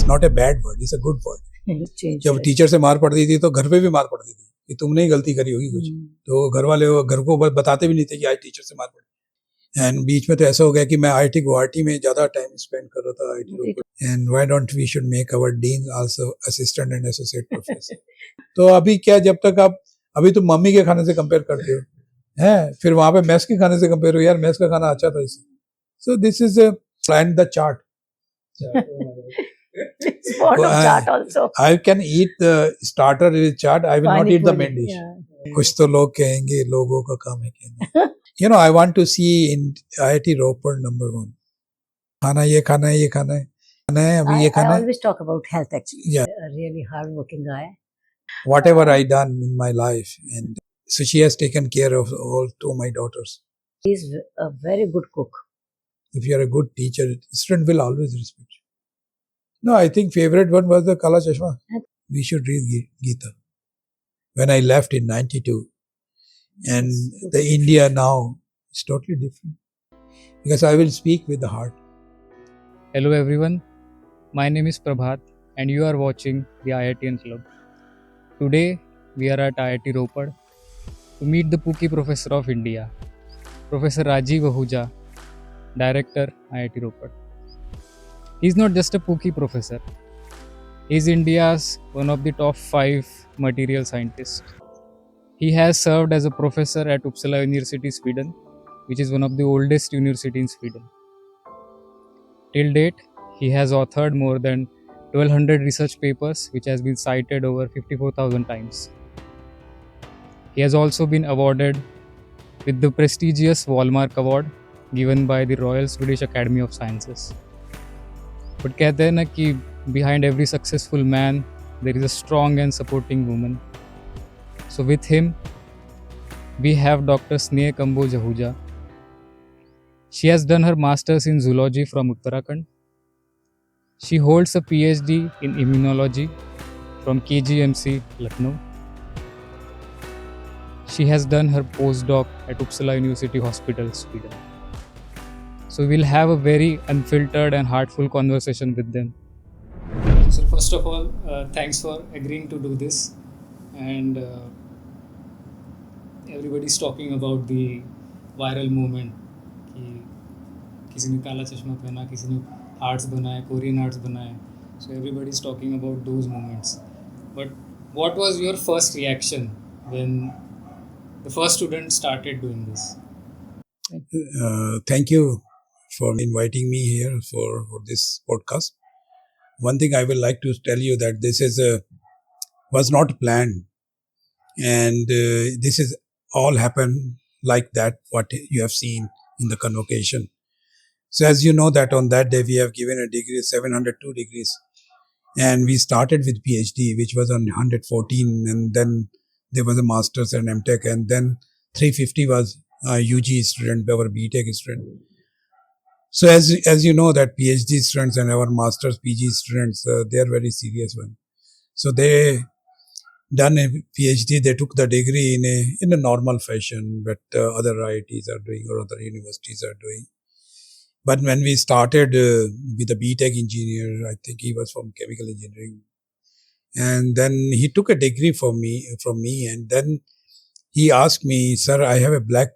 is not a bad word, it's a good word. जब teacher से मार पड़ती थी तो घर पे भी मार पड़ती थी कि तुमने ही गलती करी होगी कुछ, तो घर वाले घर को बताते भी नहीं थे कि आज टीचर से मार पड़ी. एंड बीच में तो ऐसा हो गया कि मैं IIT गुवाहाटी में ज्यादा टाइम स्पेंड कर रहा था IIT Ropar. And why don't we should make our dean also assistant and associate professor. तो अभी क्या, जब तक आप अभी तो मम्मी के खाने से कंपेयर करते हो हैं, फिर वहां पे मेस के खाने से कंपेयर हो, यार मेस का खाना अच्छा था इससे. So this is plan the chart. Chart also. I can eat the starter with chaat. I will not eat the main dish. कुछ तो लोग कहेंगे, लोगों का काम है कहना. You know, I want to see in IIT Ropar number 1. खाना ये खाना है, ये खाना है, अभी ये खाना है. I always talk about health actually. Yeah. A really hard-working guy. Whatever I done in my life, and so she has taken care of all 2 my daughters. He's a very good cook. If you are a good teacher, student will always respect you. No, I think favorite one was the Kala Chashma. We should read Gita. When I left in 92, and the India now is totally different. Because I will speak with the heart. Hello everyone, my name is Prabhat and you are watching the IITian Club. Today we are at IIT Ropar to meet the Pookie Professor of India, Professor Rajeev Ahuja, Director IIT Ropar. He is not just a Pookie professor, he is India's one of the top 5 material scientists. He has served as a professor at Uppsala University Sweden, which is one of the oldest university in Sweden. Till date, he has authored more than 1200 research papers which has been cited over 54,000 times. He has also been awarded with the prestigious Wallmark Award given by the Royal Swedish Academy of Sciences. But कहते हैं ना कि behind every successful man there is a strong and supporting woman. So with him, we have Dr. Sneha Kamboj Ahuja. She has done her masters in zoology from Uttarakhand. She holds a PhD in immunology from KGMC Lucknow. She has done her postdoc at Uppsala University Hospital, Sweden. So we'll have a very unfiltered and heartful conversation with them. So first of all, thanks for agreeing to do this. And everybody's talking about the viral movement. किसी ने काला चश्मा पहना, किसी ने arts बनाए, Korean arts बनाए. So everybody is talking about those moments. But what was your first reaction when the first student started doing this? Thank you for inviting me here for this podcast. One thing I would like to tell you that this is was not planned, and this is all happened like that what you have seen in the convocation. So as you know that on that day we have given a degree, 702 degrees, and we started with PhD, which was on 114, and then there was a master's and MTech, and then 350 was UG student, our BTech student. So as you know that PhD students and our master's PG students, they are very serious one. So they done a PhD, they took the degree in a normal fashion, but other IITs are doing or other universities are doing. But when we started with a BTech engineer, I think he was from chemical engineering, and then he took a degree from me, and then he asked me, "Sir, I have a black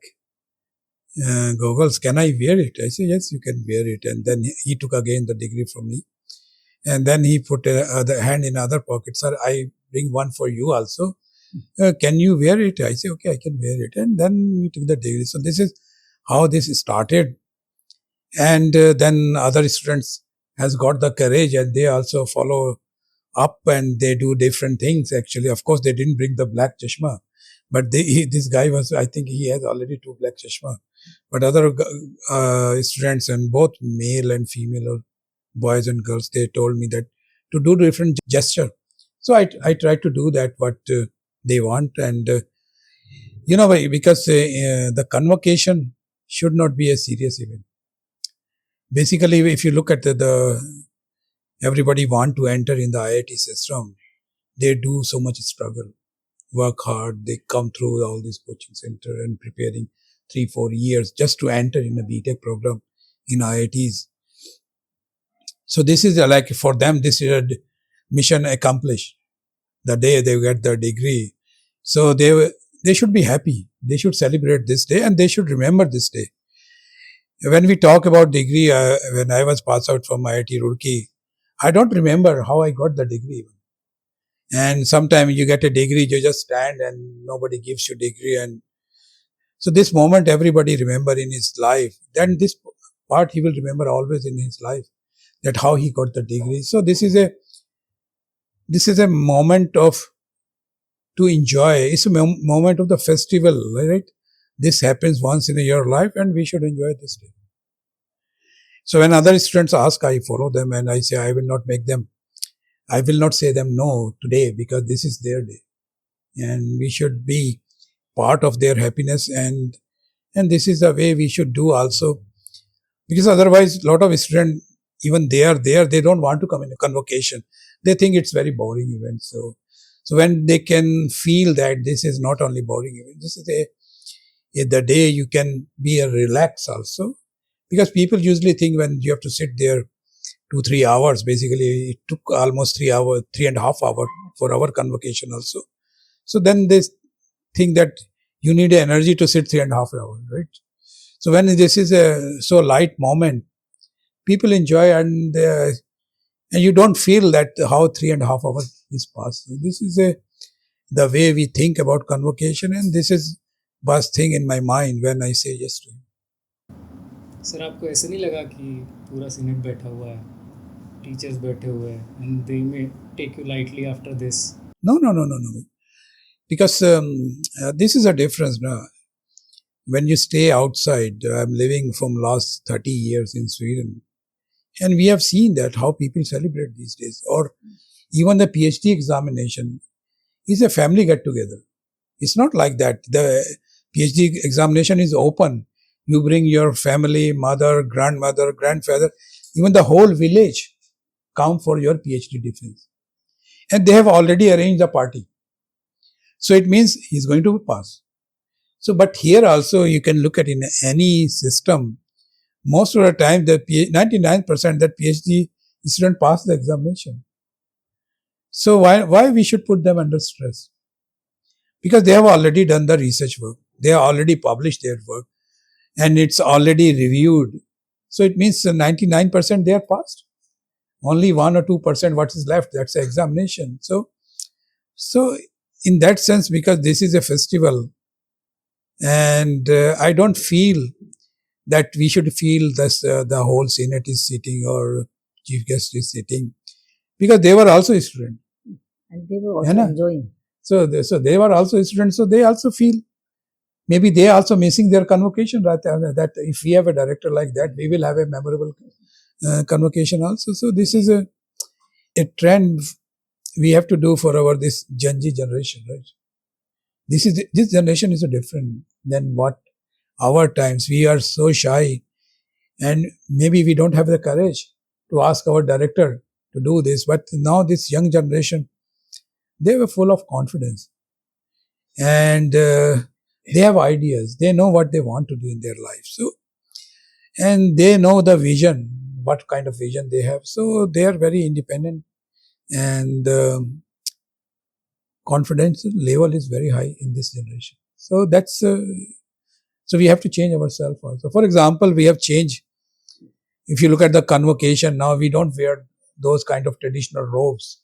goggles. Can I wear it?" I said, "Yes, you can wear it." And then he took again the degree from me, and then he put the hand in other pocket. "Sir, I bring one for you also. Can you wear it?" I said, "Okay, I can wear it." And then we took the degree. So this is how this started. And then other students has got the courage, and they also follow up, and they do different things. Actually, of course, they didn't bring the black chashma, but this guy was, I think he has already 2 black chashma. But other students, and both male and female, or boys and girls, they told me that to do different gesture. So I try to do that what they want, and because the convocation should not be a serious event. Basically, if you look at the everybody want to enter in the IIT system, they do so much struggle, work hard, they come through all this coaching center and preparing 3-4 years just to enter in a BTech program in IITs. So this is like for them, this is a mission accomplished. The day they get their degree. So they should be happy. They should celebrate this day and they should remember this day. When we talk about degree, when I was passed out from IIT Roorkee, I don't remember how I got the degree. And sometimes you get a degree, you just stand and nobody gives you degree. And so this moment everybody remember in his life. Then this part he will remember always in his life, that how he got the degree. So this is a moment of to enjoy. It's a moment of the festival, right? This happens once in a year life and we should enjoy this day. So when other students ask, I follow them and I say, I will not say them no today because this is their day. And we should be part of their happiness and this is the way we should do also. Because otherwise, a lot of students, even they are there, they don't want to come in a convocation. They think it's very boring event. So when they can feel that this is not only boring event, this is the day you can be a relax also. Because people usually think when you have to sit there 2-3 hours, basically it took almost 3.5 hours for our convocation also. So then they think that you need energy to sit 3.5 hours, right? So when this is a so light moment, people enjoy and you don't feel that how 3.5 hours is passed. So this is the way we think about convocation, and this is first thing in my mind when I say yes to him. Sir आपको ऐसे नहीं लगा कि पूरा senate बैठा हुआ है, teachers बैठे हुए हैं, and they may take you lightly after this? No. Because this is a difference now. When you stay outside, I'm living from last 30 years in Sweden, and we have seen that how people celebrate these days. Or even the PhD examination is a family get-together. It's not like that. The PhD examination is open. You bring your family, mother, grandmother, grandfather, even the whole village come for your PhD defense. And they have already arranged a party. So it means he's going to pass. So, but here also you can look at in any system, most of the time, 99% that PhD student pass the examination. So why we should put them under stress? Because they have already done the research work. They have already published their work and it's already reviewed. So it means 99% they are passed. Only 1 or 2% what is left, that's the examination. So in that sense, because this is a festival and I don't feel that we should feel that the whole Senate is sitting or chief guest is sitting, because they were also students. And they were also enjoying. So they were also students, so they also feel, maybe they also missing their convocation, right? That if we have a director like that, we will have a memorable convocation also. So this is a trend we have to do for this Gen Z generation, right? This generation is different than what our times. We are so shy and maybe we don't have the courage to ask our director to do this. But now this young generation, they were full of confidence and they have ideas. They know what they want to do in their life. So, and they know the vision, what kind of vision they have. So they are very independent and confidence level is very high in this generation. So that's, so we have to change ourselves also. For example, we have changed. If you look at the convocation now, we don't wear those kind of traditional robes.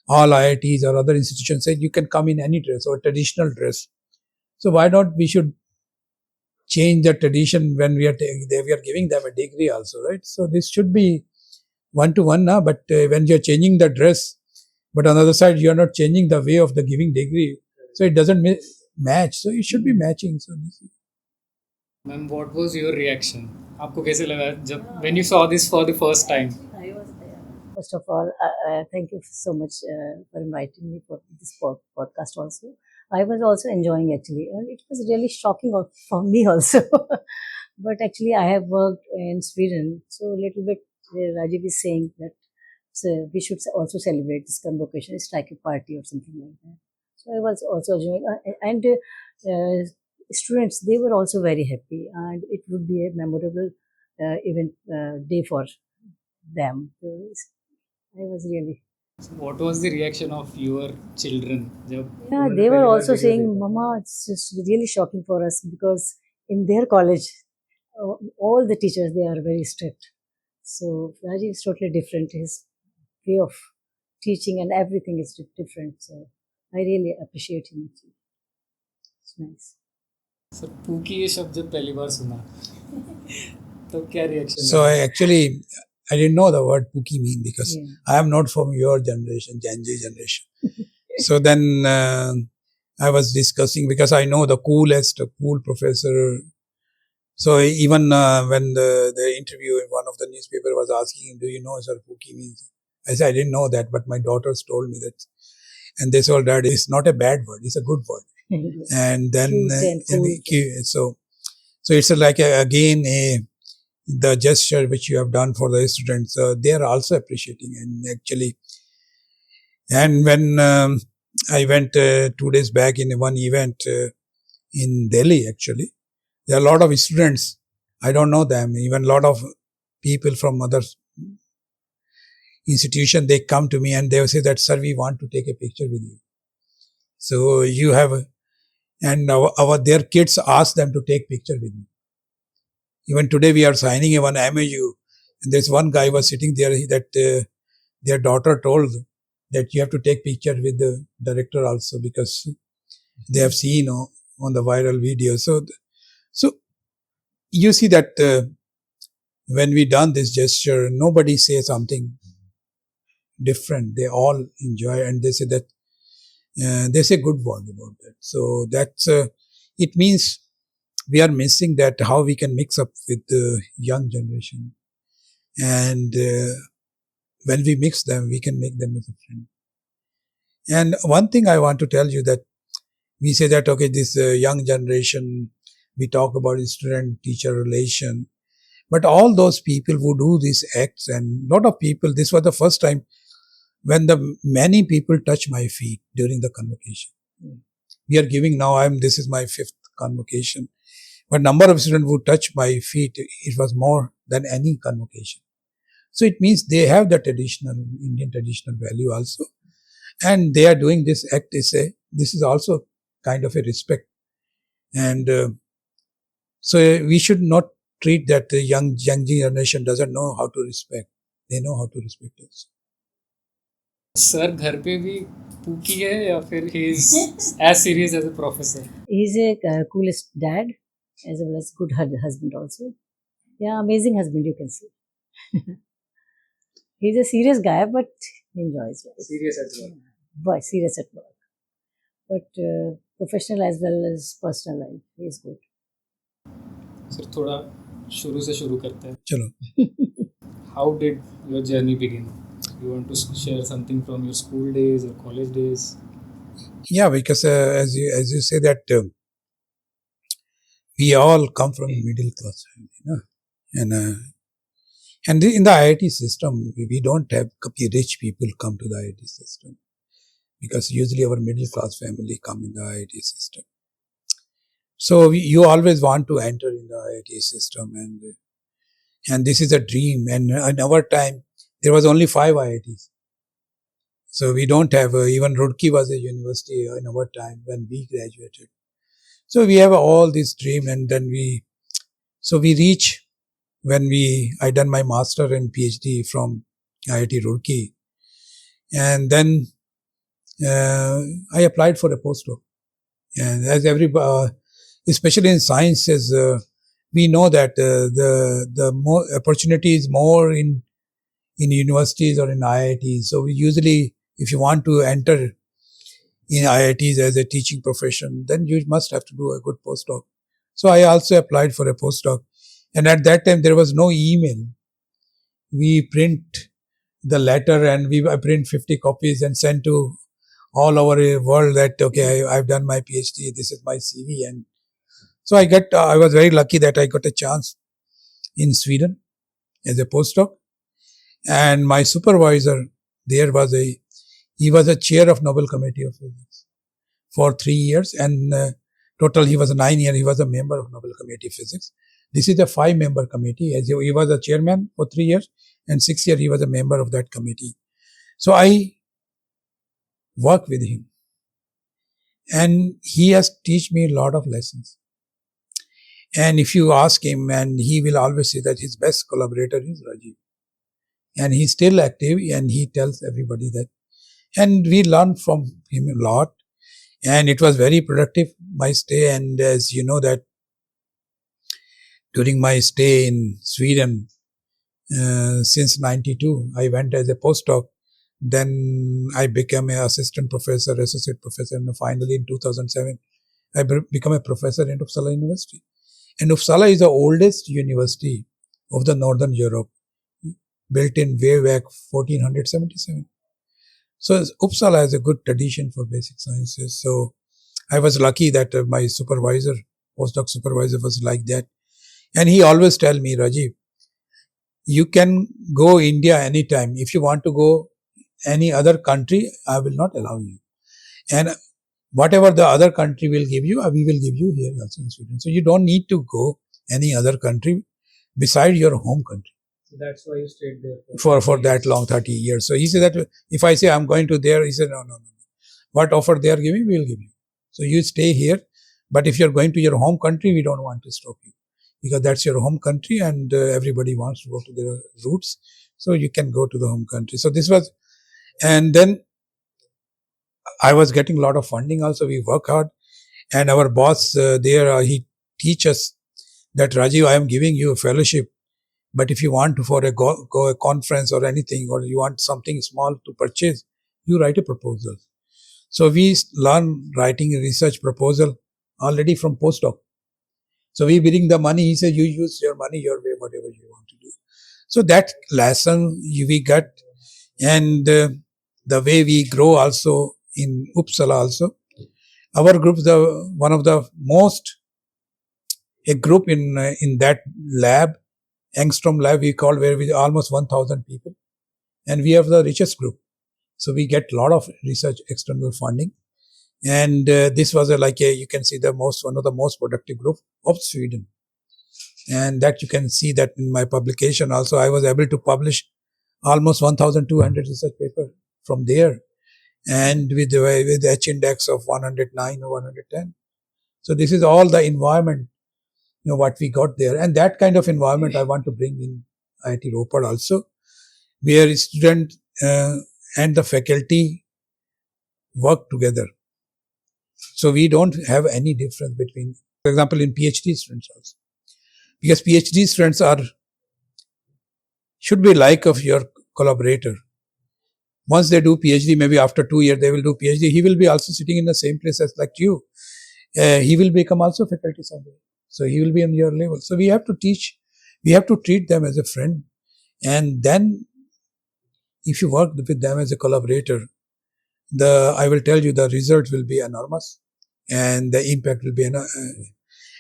All IITs or other institutions say you can come in any dress or traditional dress. So why not we should change the tradition when we are giving them a degree also, right? So this should be one-to-one now, but when you're changing the dress, but on the other side, you're not changing the way of the giving degree. So it doesn't match. So it should be matching. So this is. Ma'am, what was your reaction? आपको कैसे लगा जब when you saw this for the first time? I was there. First of all, thank you so much for inviting me for this podcast also. I was also enjoying actually, and it was really shocking for me also. But actually, I have worked in Sweden, so a little bit Rajeev is saying that we should also celebrate this convocation. It's like a party or something like that. So I was also enjoying, and students, they were also very happy, and it would be a memorable event day for them. So I was really. So what was the reaction of your children? Yeah, they were also saying, Mama, it's just really shocking for us because in their college, all the teachers, they are very strict. So Rajiv is totally different. His way of teaching and everything is different. So I really appreciate him. It's nice. Sir pookie ये शब्द जब पहली बार सुना तो क्या reaction? So I didn't know the word Pookie mean because I am not from your generation, Gen Z generation. So then I was discussing because I know the cool professor. So even when the interview in one of the newspaper was asking him, do you know sir Pookie means? I said, I didn't know that, but my daughters told me that. And they told that it's not a bad word, it's a good word. And then, so it's like the gesture which you have done for the students, they are also appreciating. And actually, and when I went 2 days back in one event in Delhi, actually, there are a lot of students. I don't know them. Even a lot of people from other institution, they come to me and they will say that, sir, we want to take a picture with you. So you have, and their kids ask them to take picture with me. Even today we are signing one MOU, and there's one guy was sitting there that their daughter told that you have to take picture with the director also because they have seen on the viral video. So you see that when we done this gesture, nobody says something different. They all enjoy and they say that they say good word about that. So that's it means we are missing that how we can mix up with the young generation, and when we mix them, we can make them as a friend. And one thing I want to tell you that we say that okay, this young generation, we talk about student-teacher relation, but all those people who do these acts, and a lot of people, this was the first time when many people touch my feet during the convocation. We are giving now, this is my 5th convocation. But number of students who touch my feet, it was more than any convocation. So it means they have the Indian traditional value also. And they are doing this act, this is also kind of a respect. And so we should not treat that the young generation doesn't know how to respect. They know how to respect us. Sir घर पे भी pookie है या फिर he is as serious as a professor? He's a coolest dad as well as good husband also. Yeah, amazing husband you can say. He's a serious guy but he enjoys life. Serious as well. But serious at work. But professional as well as personal life. He is good. Sir थोड़ा शुरू से शुरू करते हैं. चलो. How did your journey begin? You want to share something from your school days or college days? Yeah, because as you say that we all come from a middle class family, and in the IIT system we don't have rich people come to the IIT system because usually our middle class family come in the IIT system. So you always want to enter in the IIT system, and this is a dream. And in our time, there was only 5 IITs. So we don't have, even Roorkee was a university in our time when we graduated. So we have all this dream, and then we reach when I done my master and PhD from IIT Roorkee. And then I applied for a postdoc. And as everybody, especially in sciences, we know that the more opportunity is more in universities or in IITs. So we usually, if you want to enter in IITs as a teaching profession, then you must have to do a good postdoc. So I also applied for a postdoc. And at that time, there was no email. We print the letter and I print 50 copies and send to all over the world that, okay, I've done my PhD, this is my CV. And so I was very lucky that I got a chance in Sweden as a postdoc. And my supervisor there he was a chair of Nobel Committee of Physics for 3 years. And Total, he was 9 years. He was a member of Nobel Committee Physics. This is a 5-member committee. As he was a chairman for 3 years, and 6 years he was a member of that committee. So I work with him, and he has teach me a lot of lessons. And if you ask him, and he will always say that his best collaborator is Rajeev, and he's still active, and he tells everybody that. And we learned from him a lot, and it was very productive, my stay. And as you know that during my stay in Sweden, since 92, I went as a postdoc. Then I became an assistant professor, associate professor, and finally in 2007, I became a professor in Uppsala University. And Uppsala is the oldest university of the Northern Europe, built in way back 1477. So Uppsala has a good tradition for basic sciences. So I was lucky that my supervisor, postdoc supervisor, was like that. And he always tell me, Rajeev, you can go India anytime. If you want to go any other country, I will not allow you. And whatever the other country will give you, we will give you here also in Sweden. So you don't need to go any other country beside your home country. So that's why you stayed there For that long, 30 years. So he said that if I say I'm going to there, he said, no. What offer they are giving, we will give you. So you stay here. But if you're going to your home country, we don't want to stop you. Because that's your home country, and everybody wants to go to their roots. So you can go to the home country. So this was, and then I was getting a lot of funding also. We work hard. And our boss there, he teach us that, Rajiv, I am giving you a fellowship. But if you want to for go a conference or anything, or you want something small to purchase, you write a proposal. So we learn writing a research proposal already from postdoc. So we bring the money. He said, you use your money your way, whatever you want to do. So that lesson we got, and the way we grow also in Uppsala also. Our group, one of the most, a group in that lab, Engstrom lab, we call, where we almost 1,000 people, and we have the richest group. So we get a lot of research external funding, and this was you can see one of the most productive group of Sweden, and that you can see that in my publication also. I was able to publish almost 1,200 research paper from there, and with H index of 109 or 110. So this is all the environment, what we got there. And that kind of environment I want to bring in IIT Ropar also, where student and the faculty work together. So we don't have any difference between, for example, in PhD students also. Because PhD students should be like of your collaborator. Once they do PhD, maybe after 2 years they will do PhD. He will be also sitting in the same place as like you. He will become also faculty somewhere. So he will be on your level. So we have to treat them as a friend. And then if you work with them as a collaborator, I will tell you, the result will be enormous, and the impact will be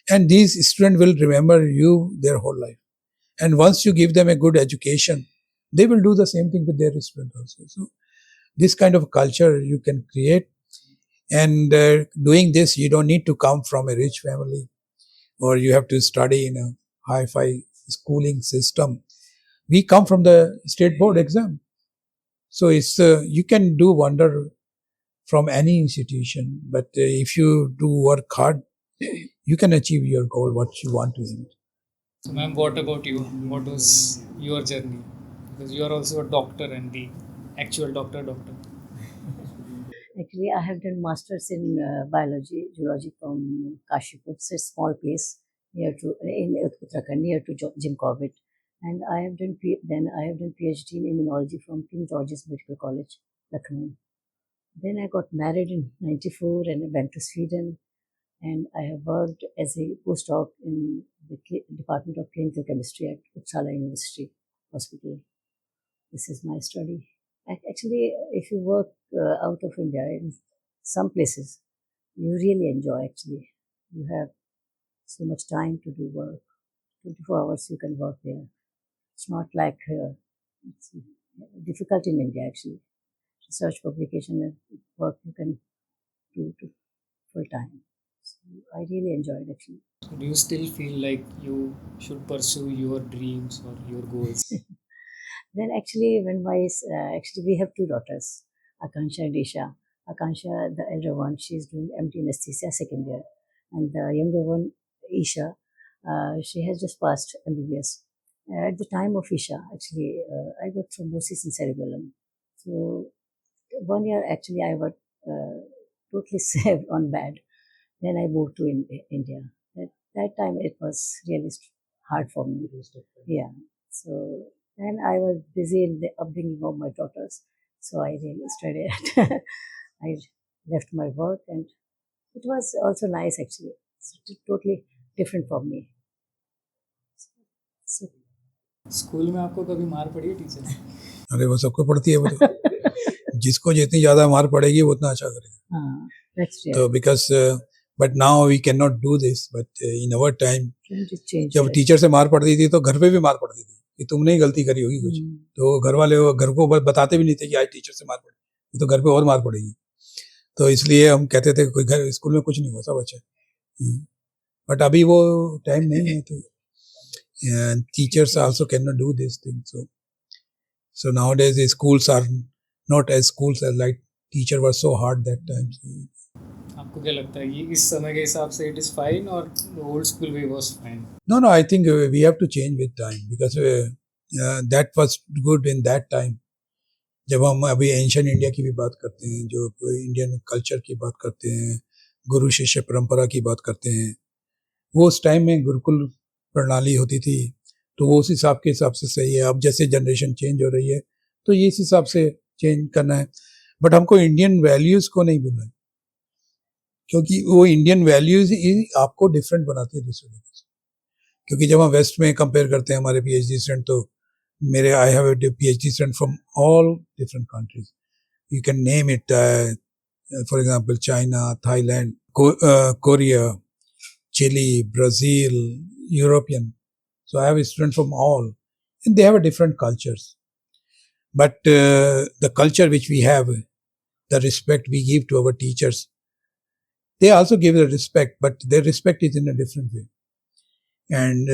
and these students will remember you their whole life. And once you give them a good education, they will do the same thing with their students also. So this kind of culture you can create. And doing this, you don't need to come from a rich family, or you have to study in a hi-fi schooling system. We come from the state board exam. So it's you can do wonder from any institution, but if you do work hard, you can achieve your goal, what you want to do. So, ma'am, what about you? What was your journey? Because you are also a doctor, and the actual doctor. Actually, I have done masters in biology, zoology from Kashipur. It's a small place in Uttarakhand, near to Jim Corbett. And I have done PhD in immunology from King George's Medical College, Lucknow. Then I got married in '94 and I went to Sweden. And I have worked as a postdoc in the Department of Clinical Chemistry at Uppsala University Hospital. This is my study. Actually, if you work out of India in some places, you really enjoy actually. You have so much time to do work. 24 hours you can work there. It's not like here. It's difficult in India actually. Research, publication, and work you can do full time. I really enjoyed actually. Do you still feel like you should pursue your dreams or your goals? Then actually, actually we have two daughters, Akansha and Isha. Akansha, the elder one, she's doing MD anesthesia second year, and the younger one, Isha, she has just passed MBBS. At the time of Isha, actually, I got thrombosis in cerebellum. So 1 year actually I was totally saved on bed. Then I moved to India. That time it was really hard for me. Yeah. So then I was busy in the upbringing of my daughters. So I really studied. I left my work, and it was also nice actually. It's totally different for me. So school में आपको कभी मार पड़ी है teacher से? अरे वो सबको पड़ती है वो तो जिसको जितनी ज्यादा मार पड़ेगी वो उतना अच्छा करेगा that's real. तो because but now we can not do this but in our time Trend is changed, जब right? टीचर से मार पड़ती थी तो घर पे भी मार पड़ती थी कि तुमने ही गलती करी होगी कुछ तो घर वाले घर को बताते भी नहीं थे कि आज टीचर से मार पड़ी ये तो घर पे और मार पड़ेगी तो इसलिए हम कहते थे कोई घर स्कूल में कुछ नहीं हुआ सब अच्छा बट अभी वो टाइम नहीं है तो teachers also can not do this thing so nowadays the schools are not as schools as like teacher was so hard that time आपको क्या लगता है ये इस समय के हिसाब से it is fine or the old school way was fine? No, I think we have to change with time because that was good in that time. जब हम अभी एंशियंट इंडिया की भी बात करते हैं जो इंडियन कल्चर की बात करते हैं गुरु शिष्य परंपरा की बात करते हैं वो उस टाइम में गुरुकुल प्रणाली होती थी तो वो उस हिसाब के हिसाब से सही है अब जैसे जनरेशन चेंज हो रही है तो ये इस हिसाब से चेंज करना है बट हमको इंडियन वैल्यूज को नहीं भूलना है क्योंकि वो इंडियन वैल्यूज आपको डिफरेंट बनाती है दूसरे लोगों से क्योंकि जब हम वेस्ट में कंपेयर करते हैं हमारे पीएचडी स्टूडेंट तो मेरे I have a PhD student from all different countries you can name it for example China Thailand Korea Chile Brazil European so I have students from all and they have a different cultures but the culture which we have the respect we give to our teachers they also give the respect but their respect is in a different way and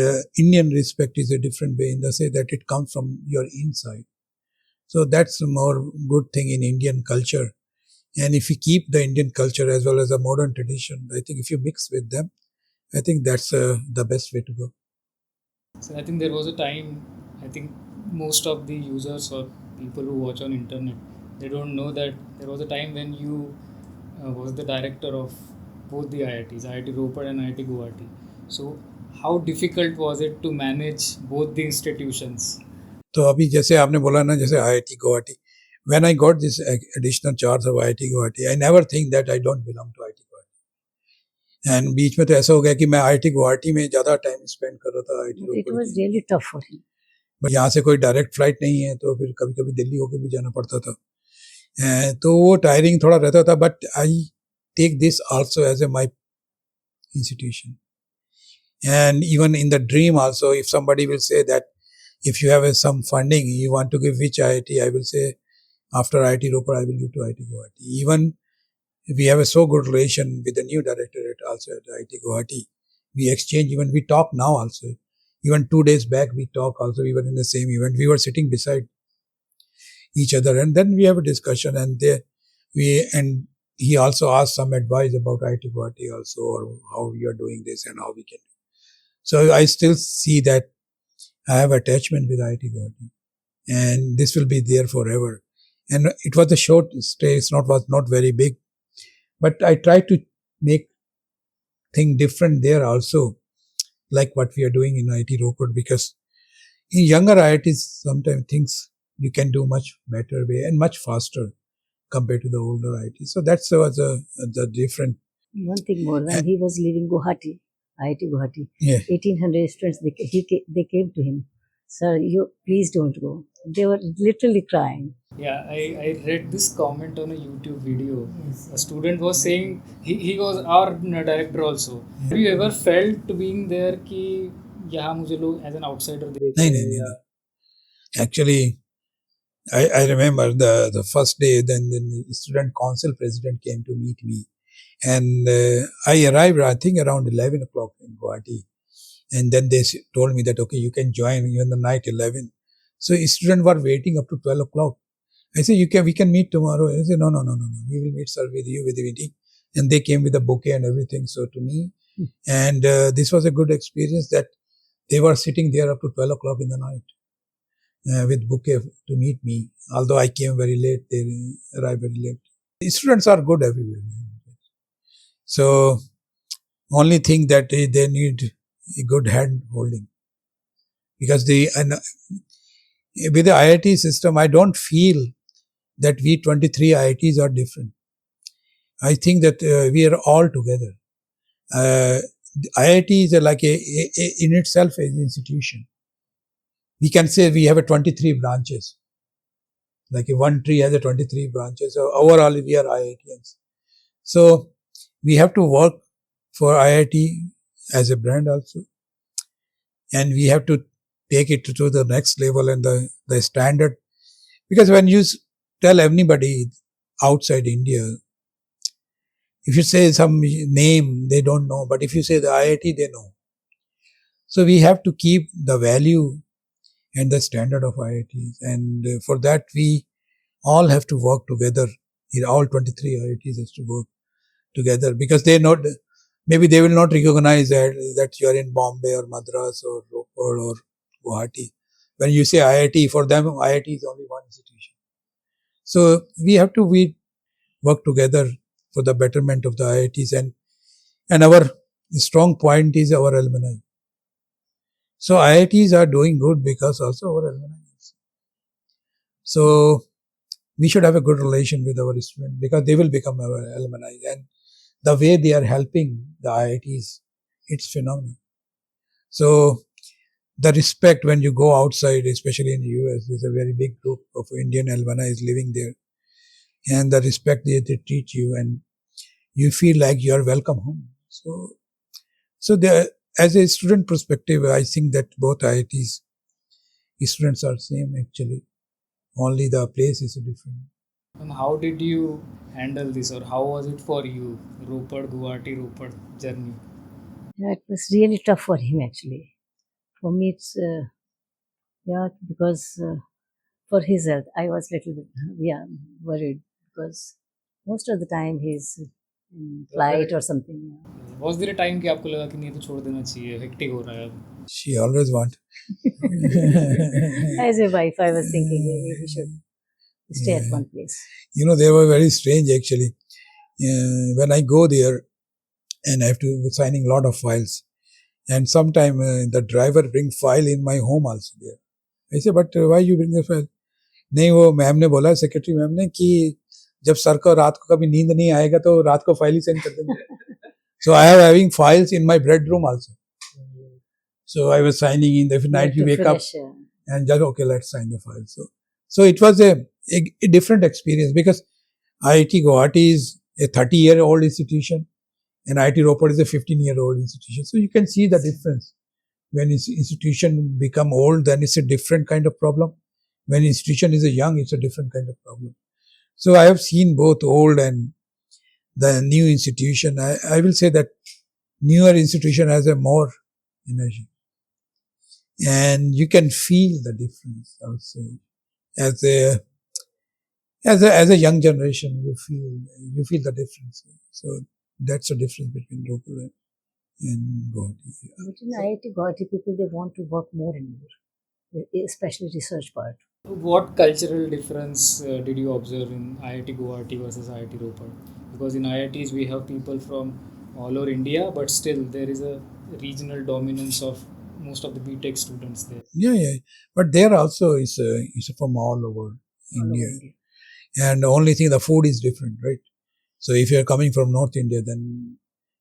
Indian respect is a different way in the say that it comes from your inside so that's a more good thing in Indian culture and if you keep the Indian culture as well as the modern tradition I think if you mix with them I think that's the best way to go. So I think there was a time, I think most of the users or people who watch on internet, they don't know that there was a time when you was the director of both the IITs, IIT Ropar and IIT Guwahati. So how difficult was it to manage both the institutions? तो अभी जैसे आपने बोला ना जैसे IIT Guwahati, when I got this additional charge of IIT Guwahati, I never think that I don't belong to IIT Guwahati. And बीच में तो ऐसा हो गया कि मैं IIT गुवाहाटी में ज़्यादा टाइम स्पेंड कर रहा था IIT It was really tough for him. But यहाँ से कोई डायरेक्ट फ्लाइट नहीं है तो फिर कभी कभी दिल्ली होकर भी जाना पड़ता था तो वो टायरिंग थोड़ा रहता था but I take this also as a my institution and even in the dream also if somebody will say that if you have some funding you want to give which IIT I will say after IIT Ropar I will give to IIT Guwahati even we have a so good relation with the new director also at IIT Guwahati. We exchange even we talk now also. Even 2 days back we talk also. We were in the same event. We were sitting beside each other and then we have a discussion and he also asked some advice about IIT Guwahati also or how we are doing this and how we can. So I still see that I have attachment with IIT Guwahati and this will be there forever. And it was a short stay. It was not very big. But I try to make things different there also, like what we are doing in IIT Ropar, because in younger IITs, sometimes things you can do much better way and much faster compared to the older IITs. So that's the different. One thing more, when he was leaving Guwahati, IIT Guwahati, Yeah. 1800 students, they came to him. Sir, you please don't go. They were literally crying. Yeah, I read this comment on a YouTube video. Yes. A student was saying, he was our director also. Have you ever felt being there कि यहाँ मुझे लोग as an outsider देख रहे हैं? नहीं. Actually, I remember the first day then the student council president came to meet me And I arrived, I think, around 11 o'clock in Guwahati. And then they told me that, okay, you can join even the night 11. So students were waiting up to 12 o'clock. I said, we can meet tomorrow. I said, no. We will meet, sir, with you with the meeting. And they came with a bouquet and everything. So to me, and this was a good experience that they were sitting there up to 12 o'clock in the night with bouquet to meet me. Although I came very late, they arrived very late. The students are good everywhere. So only thing that they need a good hand holding. Because with the IIT system, I don't feel that we 23 IITs are different. I think that we are all together. IIT is like in itself an institution. We can say we have a 23 branches. Like one tree has a 23 branches. So overall, we are IITians. So we have to work for IIT as a brand also. And we have to take it to the next level and the standard. Because when you tell anybody outside India, if you say some name, they don't know. But if you say the IIT, they know. So we have to keep the value and the standard of IITs. And for that, we all have to work together. All 23 IITs has to work together because maybe they will not recognize that you are in Bombay or Madras or Ropar or Guwahati. When you say IIT, for them, IIT is only one institution. So we have to work together for the betterment of the IITs, and our strong point is our alumni. So IITs are doing good because also our alumni. So we should have a good relation with our students because they will become our alumni, and the way they are helping the IITs, it's phenomenal. So the respect when you go outside, especially in the US, there's a very big group of Indian alumni living there, and the respect they treat you, and you feel like you are welcome home. So as a student perspective, I think that both IITs students are same actually. Only the place is different. And how did you handle this, or how was it for you, Guwahati Ropar journey? Yeah, it was really tough for him actually. For me, it's because for his health, I was little bit worried because most of the time he's in flight or something. Was there a time कि आपको लगा कि नहीं तो छोड़ देना चाहिए, hectic हो रहा है अब? She always want. As a wife, I was thinking he should stay at one place. They were very strange actually. When I go there and I have to be signing a lot of files, and sometime the driver bring file in my home also there. I say, but why you bring the file? नहीं, वो ma'am ने बोला, secretary ma'am ने, कि जब sir को रात को कभी नींद नहीं आएगा तो रात को फाइल ही सेंड कर देंगे. So I am having files in my bedroom also. So I was signing in the night you wake up and just, okay, let's sign the file. So it was a different experience because IIT Guwahati is a 30-year-old institution and IIT Ropar is a 15-year-old institution. So you can see the difference. When institution become old, then it's a different kind of problem. When institution is a young, it's a different kind of problem. So I have seen both old and the new institution. I will say that newer institution has a more energy. And you can feel the difference also. As a young generation, you feel the difference. So that's the difference between Ropar and Guwahati. But in IIT Guwahati, people, they want to work more and more, especially research part. What cultural difference did you observe in IIT Guwahati versus IIT Ropar? Because in IITs we have people from all over India, but still there is a regional dominance of most of the BTech students there. Yeah. But there also is from all over India. And the only thing, the food is different, right? So if you are coming from North India, then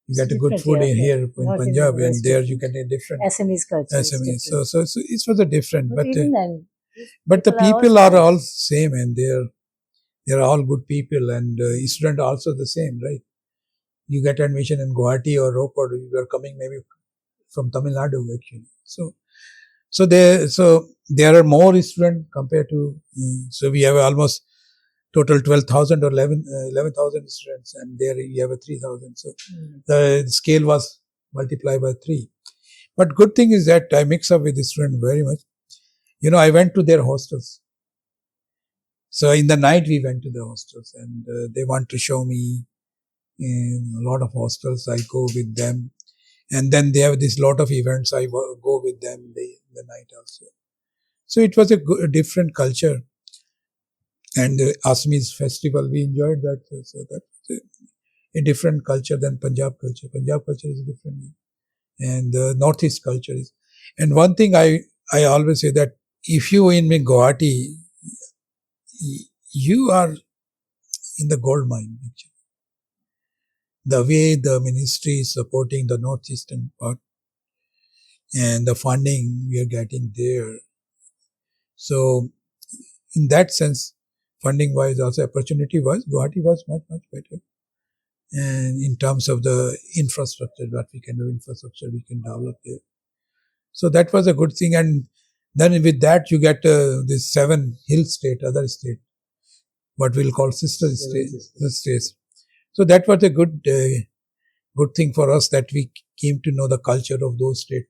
you get a good food here in Punjab, and there you get a different SMEs culture. SMEs. So it was a different, but even then, but the people are all same, and they're all good people, and student also the same, right? You get admission in Guwahati or Ropar, you are coming maybe from Tamil Nadu actually. So there are more students compared to. So we have almost total 12,000 or 11,000 students, and there you have a 3,000. So the scale was multiplied by 3. But good thing is that I mix up with the student very much. I went to their hostels. So in the night we went to the hostels, and they want to show me in a lot of hostels. I go with them, and then they have this lot of events. I go with them in the night also. So it was a different culture. And Assamese festival, we enjoyed that. So that's a different culture than Punjab culture. Punjab culture is different, and the Northeast culture is. And one thing I always say that if you in Guwahati, you are in the gold mine. Actually. The way the ministry is supporting the northeastern part and the funding we are getting there. So in that sense, funding wise, also opportunity wise, Guwahati was much, much better. And in terms of the infrastructure, what we can do, infrastructure we can develop there. So that was a good thing. And then with that, you get this 7 hill state, other state, what we'll call sister states. So that was a good thing for us, that we came to know the culture of those states,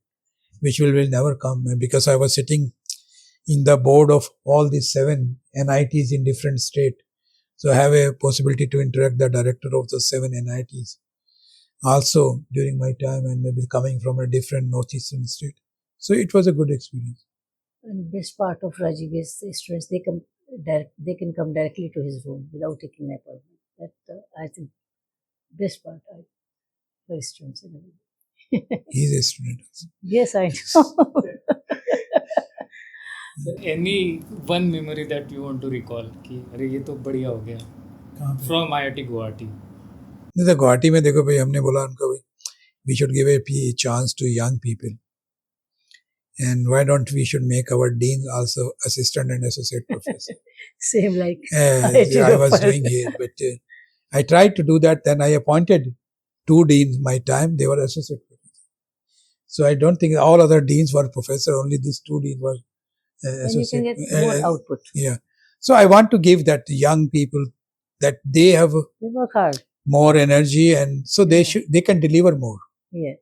which will never come. And because I was sitting in the board of all these 7 NITs in different states, so I have a possibility to interact the director of the 7 NITs also during my time, and maybe coming from a different northeastern state. So it was a good experience. And best part of Rajiv is the students, they can come directly to his room without taking an appointment. That I think best part for students. He's a student also. Yes, I know. Any one memory that you want to recall कि अरे ये तो बढ़िया हो गया from IIT Guwahati? नहीं तो गुवाहाटी में देखो भाई, हमने बोला उनको भाई we should give a chance to young people, and why don't we should make our dean also assistant and associate professor. Same like I was doing here, but I tried to do that. Then I appointed 2 deans my time. They were associate professors. So I don't think all other deans were professor. Only these 2 deans were associate. And you can get more output. Yeah. So I want to give that to young people, that they work hard, more energy, and so they can deliver more. Yeah.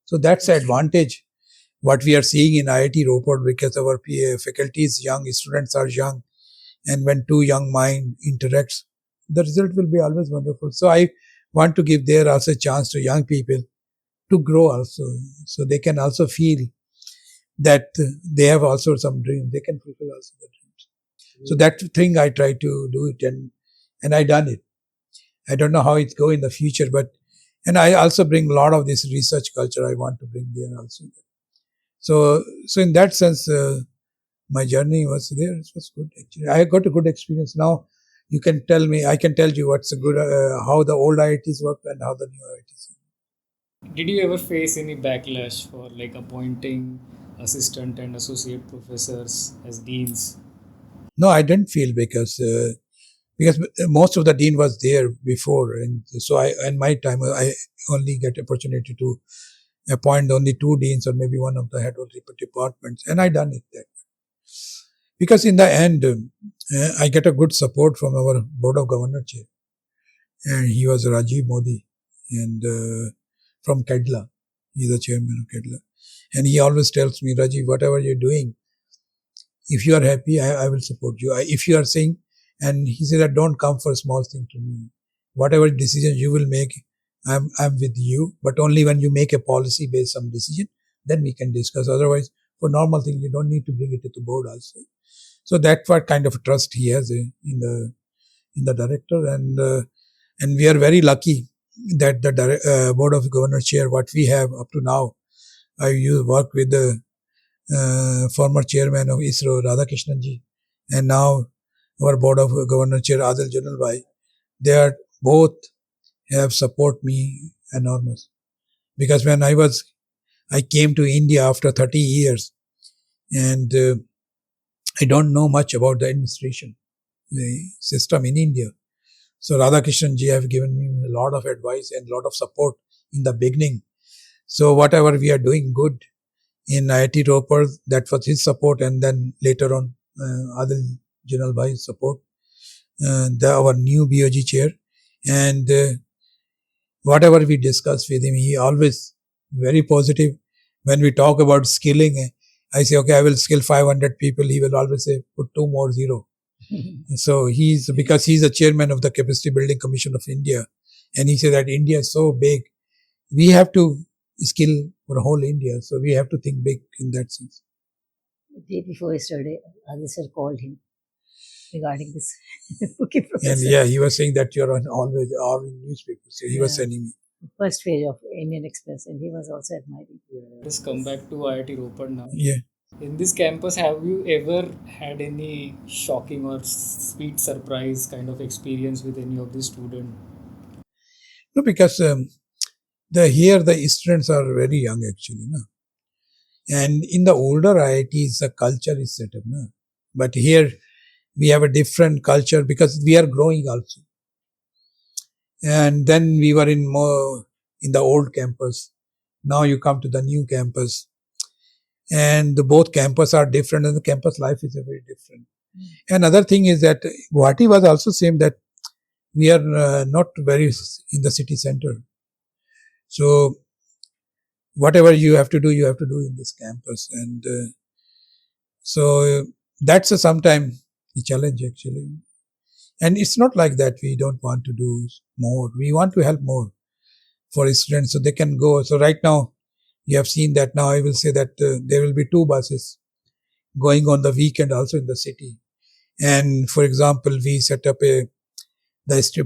So that's the advantage what we are seeing in IIT Ropar, because our faculty is young, students are young, and when 2 young mind interacts, the result will be always wonderful. So I want to give there also a chance to young people to grow also, so they can also feel that they have also some dreams. They can fulfill also the dreams. So that thing I try to do it, and I done it. I don't know how it's go in the future, and I also bring a lot of this research culture I want to bring there also. So in that sense, my journey was there. It was good actually. I got a good experience. Now you can tell me, I can tell you what's a good, how the old IITs work and how the new IITs work. Did you ever face any backlash for like appointing assistant and associate professors as deans? No, I didn't feel, because most of the dean was there before, and so in my time I only get opportunity to appoint only 2 deans or maybe one of the head of departments, and I done it that way. Because in the end, I get a good support from our board of governor chair, and he was Rajeev Modi, and from Kedla, he's the chairman of Kedla, and he always tells me, Rajeev, whatever you're doing, if you are happy, I will support you. If you are saying, and he said that don't come for a small thing to me. Whatever decision you will make, I'm with you. But only when you make a policy based some decision, then we can discuss. Otherwise, for normal things, you don't need to bring it to the board also. So that's what kind of trust he has in the director, and we are very lucky that the board of governor chair, what we have up to now, I work with the former chairman of ISRO, Radhakrishnan ji, and now our board of governor chair Adil Janal Bhai. They are both have support me enormous, because when I came to India after 30 years, and I don't know much about the administration, the system in India. So Radhakrishnan ji have given me a lot of advice and a lot of support in the beginning. So whatever we are doing good in IIT Ropar, that was his support, and then later on Adil Janal Bhai's support. our new BOG chair, and whatever we discuss with him, he always very positive. When we talk about skilling, I say, okay, I will skill 500 people. He will always say, put 2 more 0. So because he's the chairman of the Capacity Building Commission of India, and he said that India is so big, we have to skill for whole India. So we have to think big in that sense. The day before yesterday, Rajeev sir called him regarding this Pookie professor. And yeah, he was saying that you're on always all in newspapers. So he was sending me. First page of Indian Express, and he was also admiring. Let's come back to IIT Ropar now. Yeah. In this campus, have you ever had any shocking or sweet surprise kind of experience with any of the students? No, because here the students are very young actually, no? And in the older IITs, the culture is set up, no? But here we have a different culture because we are growing also. And then we were more in the old campus. Now you come to the new campus. And both campus are different, and the campus life is very different. Another thing is that Guwahati was also same, that we are not very in the city center. So whatever you have to do in this campus. And so that's sometimes a challenge actually. And it's not like that we don't want to do more. We want to help more for students so they can go. So right now, you have seen that now I will say that there will be 2 buses going on the weekend also in the city. And for example, we set up the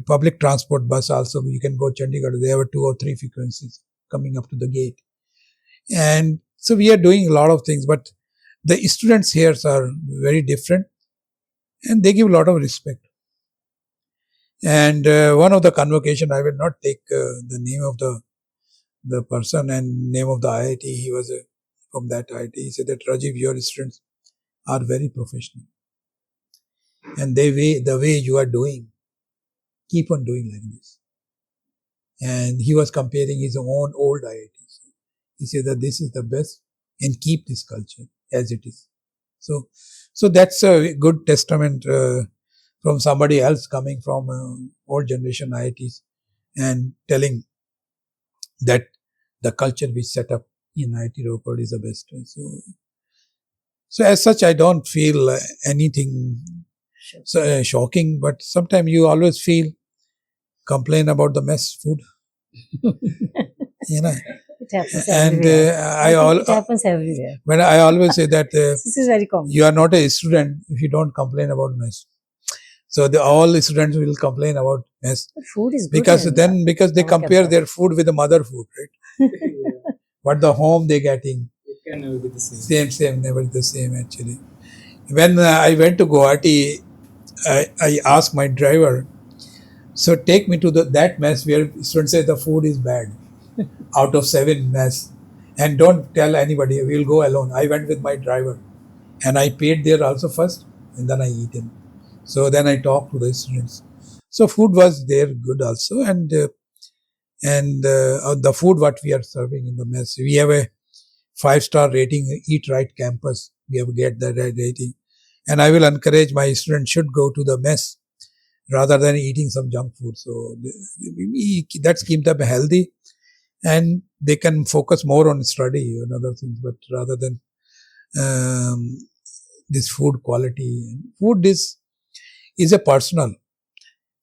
public transport bus also. You can go Chandigarh. They have 2 or 3 frequencies coming up to the gate. And so we are doing a lot of things, but the students here are very different and they give a lot of respect. And one of the convocation, I will not take the name of the person and name of the IIT. He was from that IIT. He said that, Rajeev, your students are very professional. And the way you are doing, keep on doing like this. And he was comparing his own old IITs. He said that this is the best and keep this culture as it is. So that's a good testament from somebody else coming from old generation IITs and telling that the culture we set up in IIT Ropar is the best. So as such, I don't feel anything shocking, but sometimes you always feel complain about the mess food. You know. It happens and everywhere. It happens everywhere. When I always say that this is very common. You are not a student if you don't complain about mess. So all students will complain about mess. But food is good. Because they compare their food with the mother food, right? What the home they getting. It can never be the same. Same, never the same actually. When I went to Guwahati, I asked my driver, so take me to that mess where students say the food is bad. Out of 7 mess. And don't tell anybody, we'll go alone. I went with my driver. And I paid there also first, and then I eaten. So then I talked to the students. So food was there good also. And the food what we are serving in the mess. We have a 5-star rating, Eat Right campus. We have get that rating. And I will encourage my students should go to the mess rather than eating some junk food. So that's keep them healthy. And they can focus more on study and other things, but rather than this food quality. Food is a personal.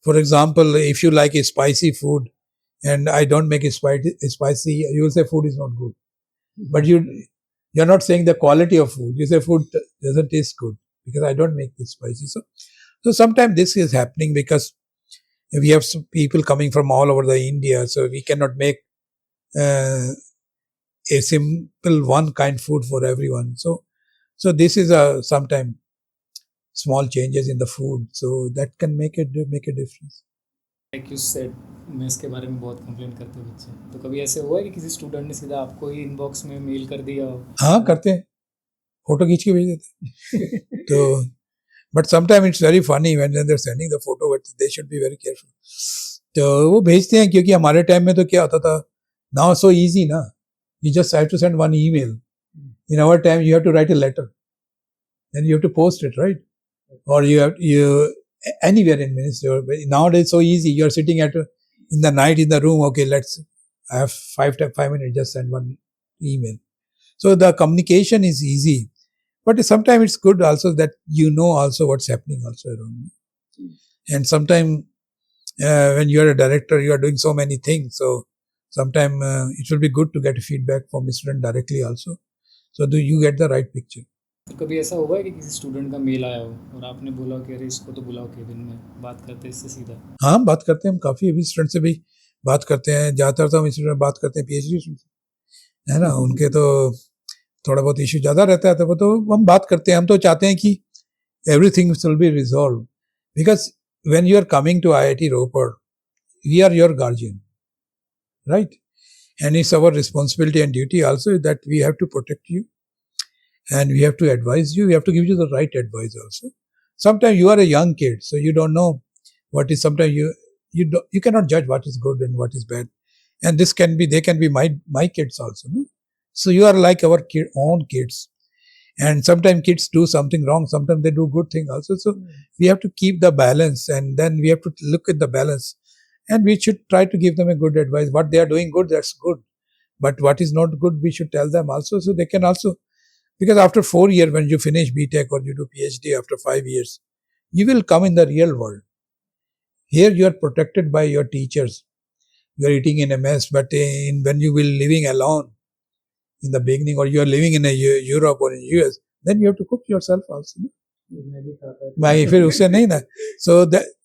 For example, if you like a spicy food and I don't make it spicy, you will say food is not good. But you're not saying the quality of food. You say food doesn't taste good because I don't make this spicy. So sometimes this is happening because we have some people coming from all over the India, so we cannot make a simple one kind food for everyone. So this is sometimes small changes in the food, so that can make a difference. Like you said, mess के बारे में बहुत complaint करते हैं बच्चे. तो कभी ऐसे हुआ है कि किसी स्टूडेंट ने सीधा आपको ही इनबॉक्स में मेल कर दिया? हाँ, करते हैं, फोटो खींच के भेज देते. तो but sometimes it's very funny when they're sending the photo, but they should be very careful. तो वो भेजते हैं क्योंकि हमारे टाइम में तो क्या होता था, now so easy na, you just have to send one email. In our time you have to write a letter, then you have to post it, right? Or you anywhere in ministry. Nowadays, so easy. You're sitting in the night in the room. Okay, I have 5 minutes. Just send one email. So the communication is easy, but sometimes it's good also that also what's happening also around. And sometimes when you are a director, you are doing so many things. So sometimes it will be good to get feedback from the student directly also. So do you get the right picture? कभी ऐसा हुआ है कि किसी student का mail आया हो और आपने बोला कि अरे इसको तो बुलाओ केबिन में, बात करते हैं इससे सीधा? हाँ, बात करते हैं हम काफ़ी, अभी स्टूडेंट से भी बात करते हैं, ज़्यादातर तो हम स्टूडेंट बात करते हैं PhD स्टूडेंट, है ना, उनके तो थोड़ा बहुत इशू ज़्यादा रहता है, तो हम बात करते हैं. हम तो चाहते हैं कि everything will be resolved, because when you are coming to IIT Ropar, we are your guardian, right? And it's our responsibility and duty also that we have to protect you, and we have to advise you. We have to give you the right advice also. Sometimes you are a young kid, so you don't know what is. Sometimes you cannot judge what is good and what is bad, and they can be my kids also. No? So you are like our own kids, and sometimes kids do something wrong. Sometimes they do good thing also. So we have to keep the balance, and then we have to look at the balance, and we should try to give them a good advice. What they are doing good, that's good, but what is not good, we should tell them also, so they can also. Because after 4 years, when you finish BTech or you do PhD after 5 years, you will come in the real world. Here you are protected by your teachers. You are eating in a mess, but when you will living alone in the beginning, or you are living in Europe or in US, then you have to cook yourself also.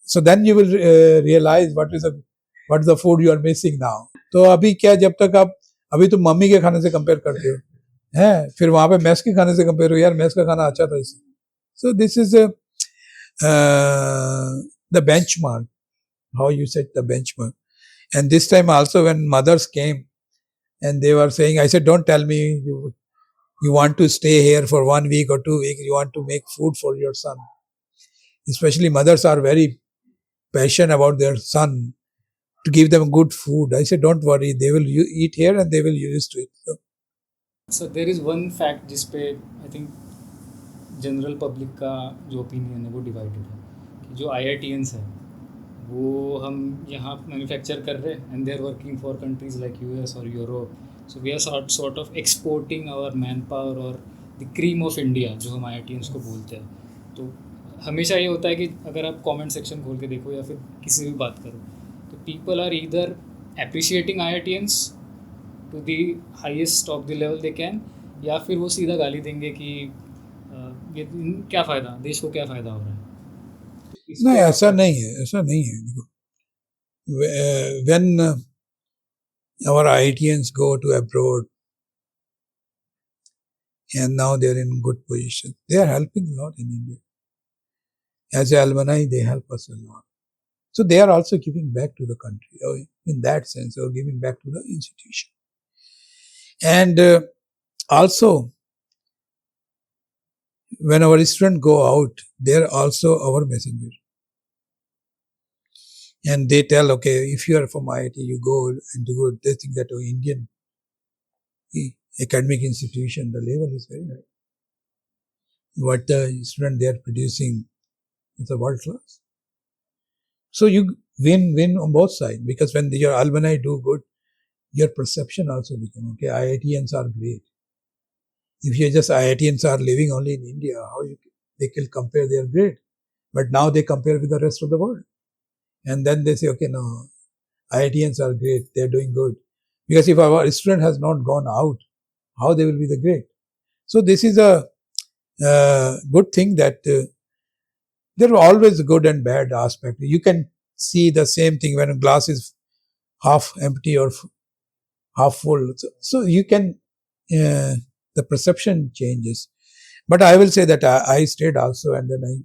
So then you will realize what is the food you are missing now. तो अभी क्या, जब तक आप अभी तुम mummy के खाने से कंपेयर करते हो, है, फिर वहां पे मैस के खाने से कंपेयर हो, यार मैस का खाना अच्छा था इससे. So this is the benchmark, how you set the benchmark. And this time also, when mothers came and they were saying, I said, don't tell me you want to stay here for 1 week or 2 weeks, you want to make food for your son. Especially mothers are very passionate about their son, to give them good food. I said, don't worry, they will eat here and they will use to it. So there is one fact जिस पे I think general public का जो opinion है वो divided है, कि जो IITians है वो हम यहाँ मैन्युफैक्चर कर रहे हैं, and they are working for countries like US और Europe. So we are sort of exporting our man power और द क्रीम ऑफ इंडिया, जो हम IITians को बोलते हैं. तो हमेशा ये होता है कि अगर आप कमेंट सेक्शन खोल के देखो या फिर किसी से भी बात करो, तो people are either appreciating IITians to the highest of the level they can, या फिर वो सीधा गाली देंगे कि ये क्या फ़ायदा, देश को क्या फ़ायदा हो रहा है. नहीं, ऐसा नहीं है, ऐसा नहीं है. When our IITians go to abroad and now they are in good position, they are helping a lot in India. As alumni, they help us a lot. So they are also giving back to the country, or in that sense, or giving back to the institution. And also, when our students go out, they are also our messenger. And they tell, okay, if you are from IIT, you go and do. They think that Indian academic institution, the level is very high. What the student they are producing is a world class. So you win on both sides, because when your alumni do good, your perception also becomes, okay, IITians are great. If you just IITians are living only in India, they can compare, they are great. But now they compare with the rest of the world. And then they say, okay, no, IITians are great, they are doing good. Because if our student has not gone out, how they will be the great? So this is a good thing, that there are always good and bad aspect. You can see the same thing when a glass is half empty or half full. So you can, the perception changes. But I will say that I stayed also, and then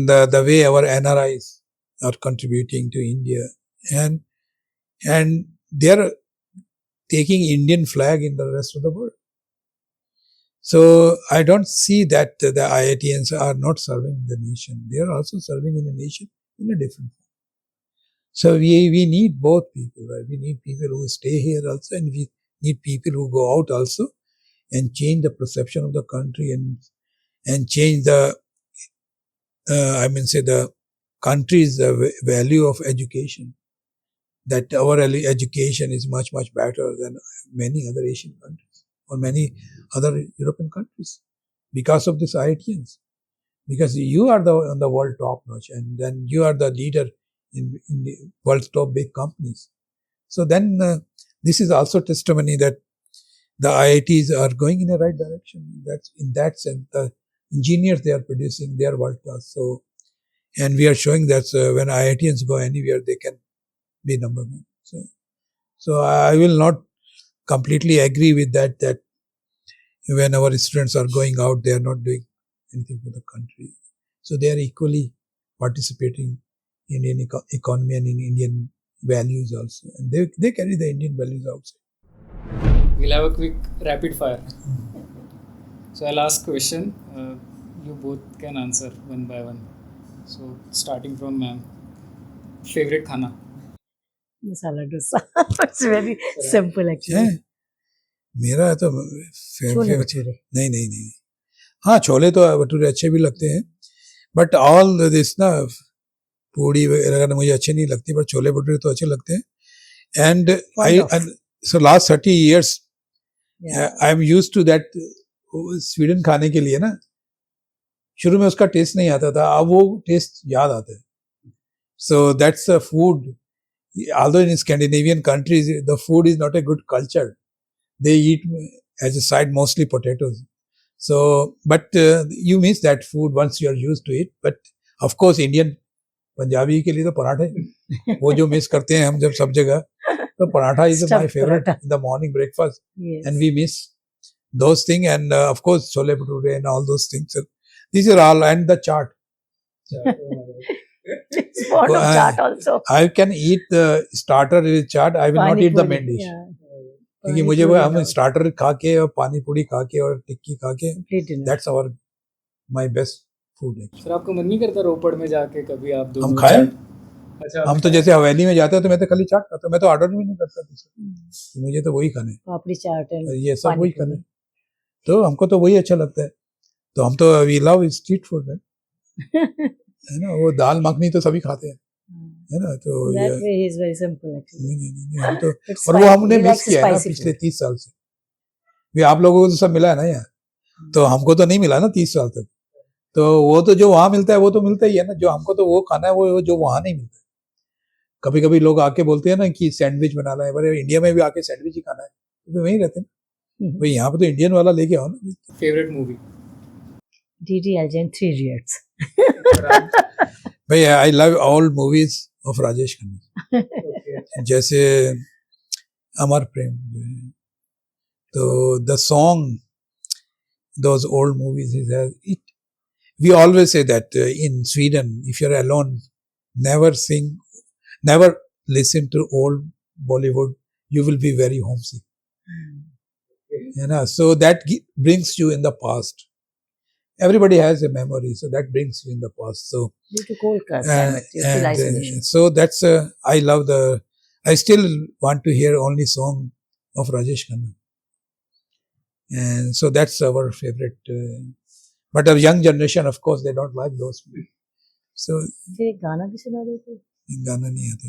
the way our NRIs are contributing to India, and they are taking Indian flag in the rest of the world. So I don't see that the IITians are not serving the nation. They are also serving in the nation in a different way. So we need both people, right? We need people who stay here also, and we need people who go out also and change the perception of the country, and change the say the country's value of education, that our education is much, much better than many other Asian countries or many other European countries because of this IITians. Because you are on the world top notch, and then you are the leader in the world's top big companies. So then this is also testimony that the IITs are going in the right direction. That's in that sense, the engineers they are producing, they are world class. So, and we are showing that when IITians go anywhere, they can be number one. So I will not completely agree with that when our students are going out, they are not doing anything for the country. So they are equally participating in Indian economy and in Indian values also. And they carry the Indian values outside. We'll have a quick rapid fire. So I'll ask question. You both can answer one by one. So starting from favorite khana. Masala dosa. It's very simple actually. मेरा तो छोले भटूरे नहीं हाँ छोले तो भटूरे अच्छे भी लगते हैं but all this ना पूड़ी वगैरह मुझे अच्छे नहीं लगती पर छोले भटूरे तो अच्छे लगते हैं and I so last 30 years I am used to that Sweden खाने के लिए ना शुरू में उसका टेस्ट नहीं आता था अब वो टेस्ट याद आता है so that's a food although in Scandinavian countries the food is not a good culture. They eat as a side mostly potatoes. So, but you miss that food once you are used to it. But of course, Indian Punjabi के लिए तो पराठे वो जो miss करते हैं हम जब सब जगह तो paratha is my favorite in the morning breakfast. Yes. And we miss those things and of course chole bhature and all those things. So, these are all and the chaat. It's part of chaat also. I can eat the starter with chaat. I will not eat the main dish. क्योंकि मुझे वो हम starter खा के और पानी पूरी खा के और टिक्की खा के that's our my best food है सर आपको मन नहीं करता रोपड़ में जाके कभी आप दोनों हम खाएं अच्छा हम तो जैसे हवेली में जाते हैं तो मैं तो खाली चाट खाता मैं तो ऑर्डर भी नहीं करता किसी मुझे तो वही खाना है पापड़ी चाट है ये सब वही खाना है तो हमको तो वही अच्छा लगता है तो हम तो वी लव स्ट्रीट फूड है ना वो दाल मखनी तो सभी खाते हैं है ना तो that way is very simple actually हम तो और वो हमने मिस किया है ना पिछले 30 साल से भी आप लोगों को तो सब मिला है ना यार तो हमको तो नहीं मिला ना 30 साल तक तो वो तो जो वहां मिलता है वो तो मिलता ही है ना जो हमको तो वो खाना है वो जो वहां नहीं मिलता कभी कभी लोग आके बोलते हैं ना कि सैंडविच बना ला है पर इंडिया में भी आके सैंडविच ही खाना है तो वहीं रहते हैं भाई यहाँ पे तो इंडियन वाला लेके आओ ना फेवरेट मूवी DDLJ 3 Idiots भाई I love all movies of Rajesh Khanna जैसे अमर प्रेम जो है तो the song those old movies it we always say that in Sweden if you are alone never listen to old Bollywood you will be very homesick you know so that brings you in the past everybody has a memory so that brings you in the past so due to cold climate so that's I love I still want to hear only song of Rajesh Khanna and so that's our favorite but a young generation of course they don't like those so फिर गाना भी सुना देते गाना नहीं आता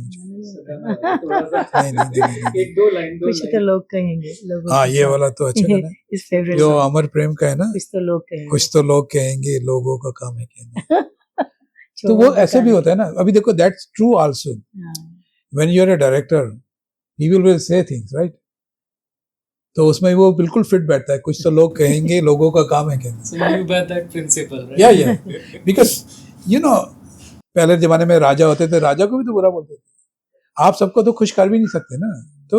मुझे नहीं एक दो लाइन कुछ तो लोग कहेंगे हाँ ये वाला तो अच्छा गाना इस फेवरेट जो अमर प्रेम का है ना कुछ तो लोग कहेंगे लोगों का काम है कहना तो वो ऐसे भी होता है ना अभी देखो that's true also when you are a director he will say things right तो उसमें वो बिल्कुल फिट बैठता है कुछ तो लोग कहेंगे लोगों का काम है कहना so you bet that principle right yeah because you know पहले जमाने में राजा होते थे राजा को भी तो बुरा बोलते थे आप सबको तो खुश कर भी नहीं सकते ना तो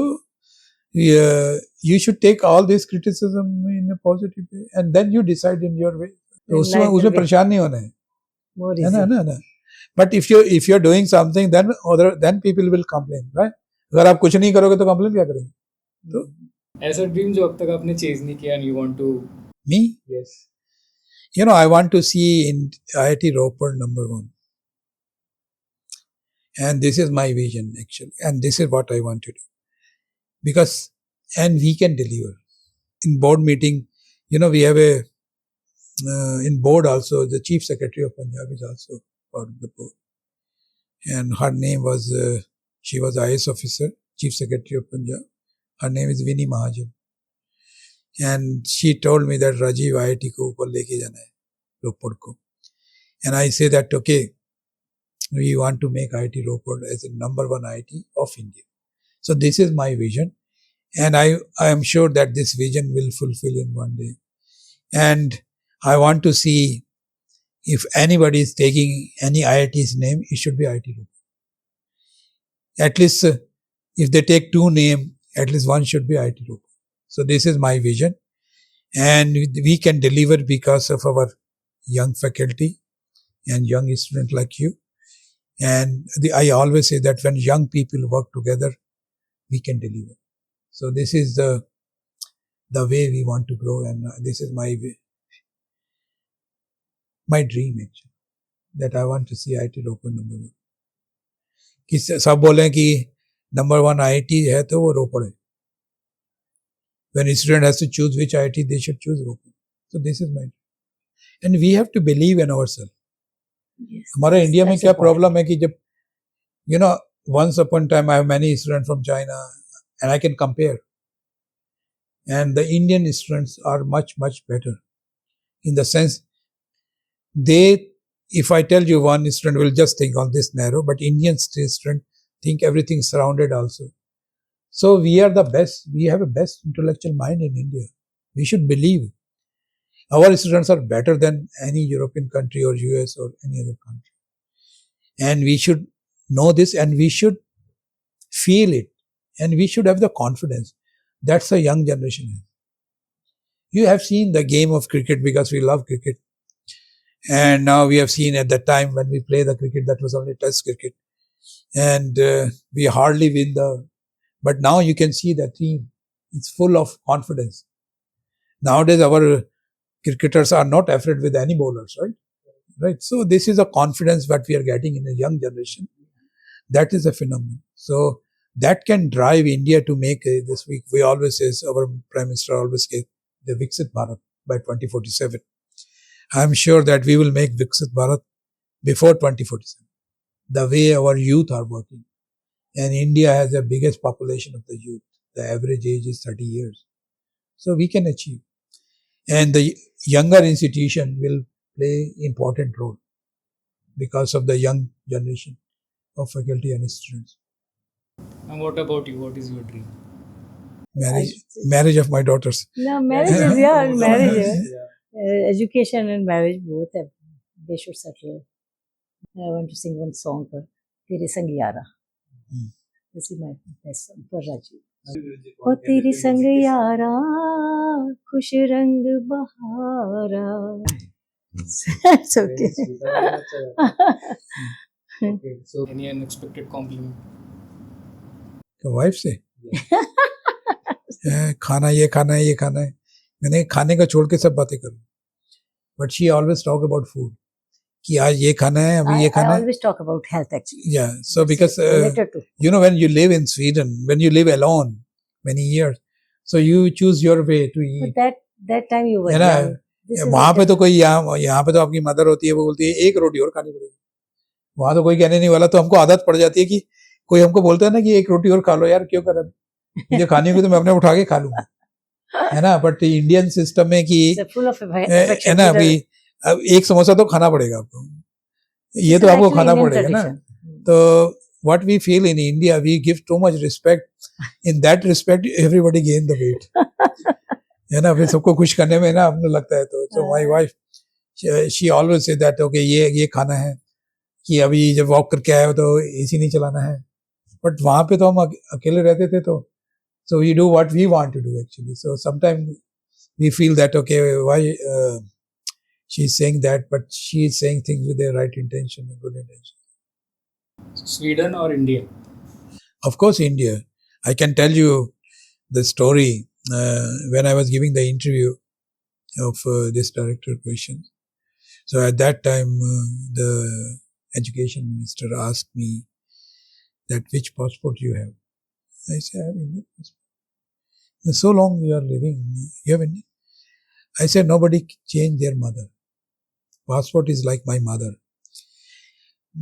you should take all this criticism in a positive way and then you decide in your way तो उसमें परेशान नहीं होना है ना but if you're doing something then people will complain right अगर आप कुछ नहीं करोगे तो कंप्लेन क्या करेंगे तो ऐसा ड्रीम जो अब तक आपने चेज नहीं किया and you want to me yes you know I want to see in IIT Ropar number 1 and this is my vision actually and this is what I want to do because and we can deliver in board meeting you know we have a in board also. The Chief Secretary of Punjab is also part of the board. And her name was, she was IAS officer, Chief Secretary of Punjab. Her name is Winnie Mahajan. And she told me that Rajeev IIT ko upar leke jana hai, Ropar ko. And I say that, okay, we want to make IIT Ropar as the number one IIT of India. So this is my vision. And I am sure that this vision will fulfill in one day. And I want to see if anybody is taking any IIT's name, it should be IIT Ropar. At least if they take two names, at least one should be IIT Ropar. So this is my vision. And we can deliver because of our young faculty and young students like you. And I always say that when young people work together, we can deliver. So this is the way we want to grow, and this is my dream actually, that I want to see IIT Ropar number one. कि सब बोले कि number one IIT है तो वो Ropar है. When a student has to choose which IIT, they should choose Ropar. So this is my dream. And we have to believe in ourselves. Yes, हमारा India में क्या important. प्रॉब्लम है कि जब once upon a time I have many students from China and I can compare, and the Indian students are much better in the sense if I tell you one student will just think on this narrow, but Indian student think everything surrounded also. So we are the best. We have a best intellectual mind in India. We should believe. Our students are better than any European country or US or any other country. And we should know this, and we should feel it, and we should have the confidence. That's a young generation. You have seen the game of cricket because we love cricket. And now we have seen at the time when we play the cricket, that was only test cricket. And we hardly win but now you can see the team. It's full of confidence. Nowadays our cricketers are not afraid with any bowlers, right? Right. So this is a confidence that we are getting in a young generation. That is a phenomenon. So that can drive India to make this week. We always say, our Prime Minister always says, the Viksit Bharat by 2047. I am sure that we will make Viksit Bharat before 2047. The way our youth are working. And India has the biggest population of the youth. The average age is 30 years. So we can achieve. And the younger institution will play important role because of the young generation of faculty and students. And what about you? What is your dream? Marriage of my daughters. No, marriage is, marriage. Education and marriage both they should settle. I want to sing one song for Tere Sang Yara. This is my best song for Rajeev. O Tere Sang Yara, Khush Rang Bahara. It's okay. Okay, so any unexpected compliment? Wife से खाना ये खाना है, ये खाना है. मैंने खाने का छोड़ के सब बातें करूं. But she always talk about food. कि आज ये खाना है, अभी ये खाना है. I always talk about health actually. Yeah, so because when you live in Sweden, when you live alone many years, so you choose your way to eat. But that time you were young. वहाँ पे तो कोई यहाँ पे तो आपकी mother होती है, वो बोलती है एक रोटी और खानी पड़ेगी. वहाँ तो कोई कहने नहीं वाला, तो हमको आदत पड़ जाती है कि कोई हमको बोलता है ना कि एक रोटी और खा लो यार, क्यों कर मुझे खाने को तो मैं अपने उठा के खा लूंगा, है ना. बट इंडियन सिस्टम में कि है ना, अभी एक समोसा तो खाना पड़ेगा आपको, ये तो आपको खाना पड़ेगा ना. तो what we feel in India, we give too much respect. In that respect, everybody gain the weight. है ना, फिर सबको खुश करने में ना हमने लगता है. तो so my wife, she always say that okay, ये खाना है, कि अभी जब वॉक करके आए हो तो एसी नहीं चलाना है. बट वहाँ पे तो हम अकेले रहते थे, तो so we do what we want to do actually. So sometimes we feel that okay, why she's saying that, but she is saying things with the right intention and good intention. Sweden or India? Of course, India. I can tell you the story when I was giving the interview of this director question. So at that time, the education minister asked me that which passport you have. I said, I have Indian passport. So long you are living, you have Indian. I said, nobody change their mother. Passport is like my mother.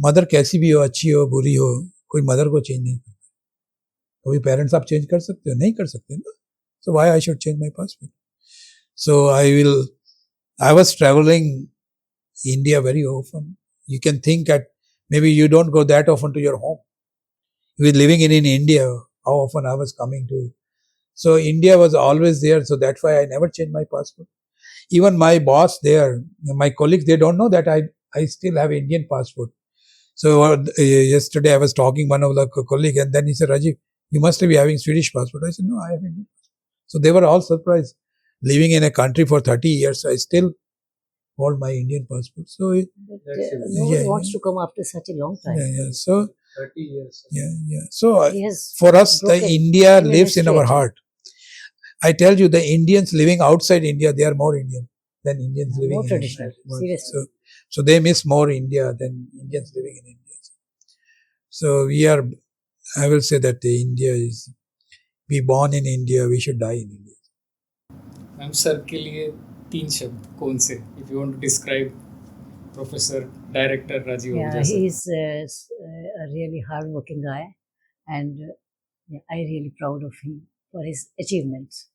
Mother कैसी भी हो, अच्छी हो, बुरी हो, कोई mother को change नहीं करता. कोई पेरेंट्स आप चेंज कर सकते हो? नहीं कर सकते ना. So why I should change my passport? So I was traveling India very often. You can think that maybe you don't go that often to your home. You were living in India, how often I was coming to. So India was always there. So that's why I never changed my passport. Even my boss there, my colleagues, they don't know that I still have Indian passport. So yesterday I was talking one of the colleague, and then he said, Rajeev, you must be having Swedish passport. I said, no, I have Indian passport. So they were all surprised. Living in a country for 30 years, I still hold my Indian passport. So nobody wants to come after such a long time. Yeah. So 30 years. Yeah. So for us, the India lives in our heart. I tell you, the Indians living outside India, they are more Indian than Indians living more in traditional. India. Seriously. So they miss more India than Indians living in India. So I will say that India is, we born in India, we should die in India. Ma'am sir के लिए 3 शब्द कौन से? If you want to describe Professor Director Rajeev Ahuja. Yeah, he is a really hardworking guy, and I'm really proud of him for his achievements.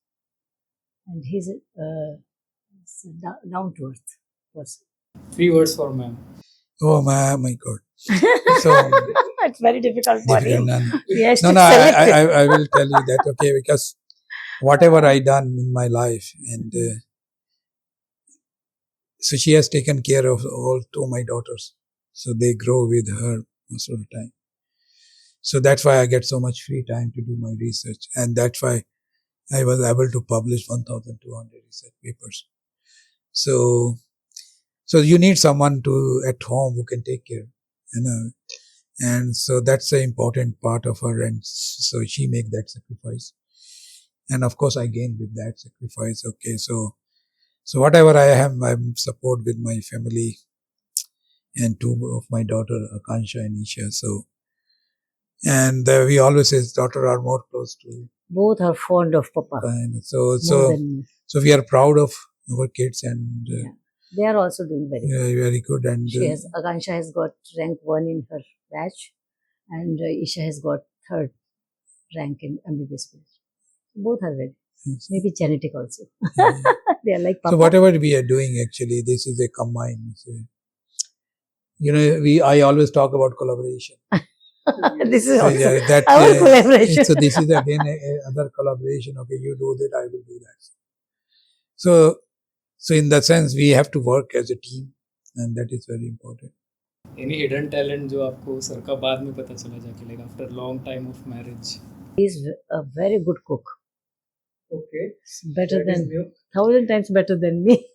And he's down to earth person. 3 words for ma'am. Oh my God! So it's very difficult for him. Yes. No. I will tell you that, okay, because whatever I done in my life, and so she has taken care of all 2 of my daughters. So they grow with her most of the time. So that's why I get so much free time to do my research. And that's why I was able to publish 1,200 research papers. So you need someone at home who can take care, And so that's the important part of her. And so she make that sacrifice. And of course I gain with that sacrifice. Okay. So whatever I have, I'm support with my family and 2 of my daughter, Akansha and Isha. So, and we always say daughter are more close to. Both are fond of Papa. And so we are proud of our kids, and they are also doing very good. And Akansha has got rank 1 in her batch, and Isha has got 3rd rank in MBBS batch. Both are very. Maybe genetic also. They are like Papa. So whatever we are doing, actually, this is a combined. I always talk about collaboration. This is also our collaboration. So this is again another collaboration. Okay, you do that, I will do that. So in that sense, we have to work as a team, and that is very important. Any hidden talent जो आपको sir का बाद में पता चला जाके, like after long time of marriage? He is a very good cook. Okay. Better than 1,000 times better than me.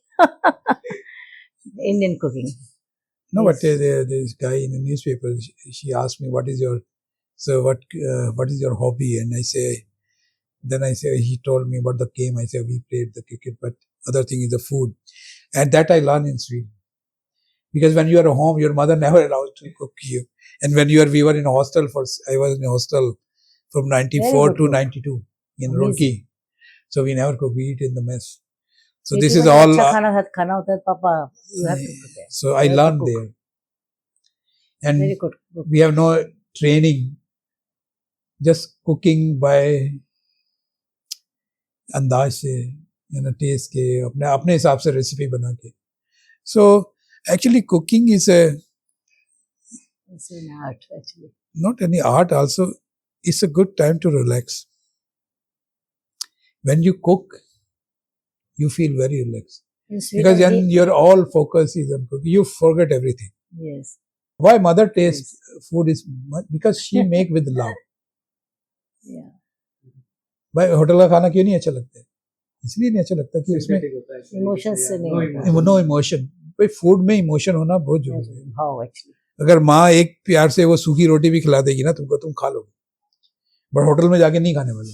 Indian cooking. No, yes. But this guy in the newspaper, she asked me, what is your hobby? And I say, he told me about the game. I say, we played the cricket, but other thing is the food. And that I learned in Sweden. Because when you are at home, your mother never allows to cook you. And when we were in a hostel I was in a hostel from 94 to 92 in Roorkee. So we never cook, we eat in the mess. So this is all. Papa, you have to prepare. So I learned there. And very good. We have no training, just cooking by अंदाज से, taste के, अपने हिसाब से recipe बना के. So actually cooking is it's an art, actually. Not any art, also it's a good time to relax. When you cook, you feel very relaxed. Because then your all focus is on cooking. You forget everything. Yes. Why mother tastes food is because she make with love. Yeah. भाई hotel का खाना क्यों नहीं अच्छा लगता है? इसलिए नहीं अच्छा लगता कि उसमें इमोशन से नहीं, नो इमोशन. भाई फूड में इमोशन होना बहुत जरूरी है. How actually. अगर माँ एक प्यार से वो सूखी रोटी भी खिला देगी ना तुमको, तुम खा लोगे. बट होटल में जाके नहीं खाने वाले,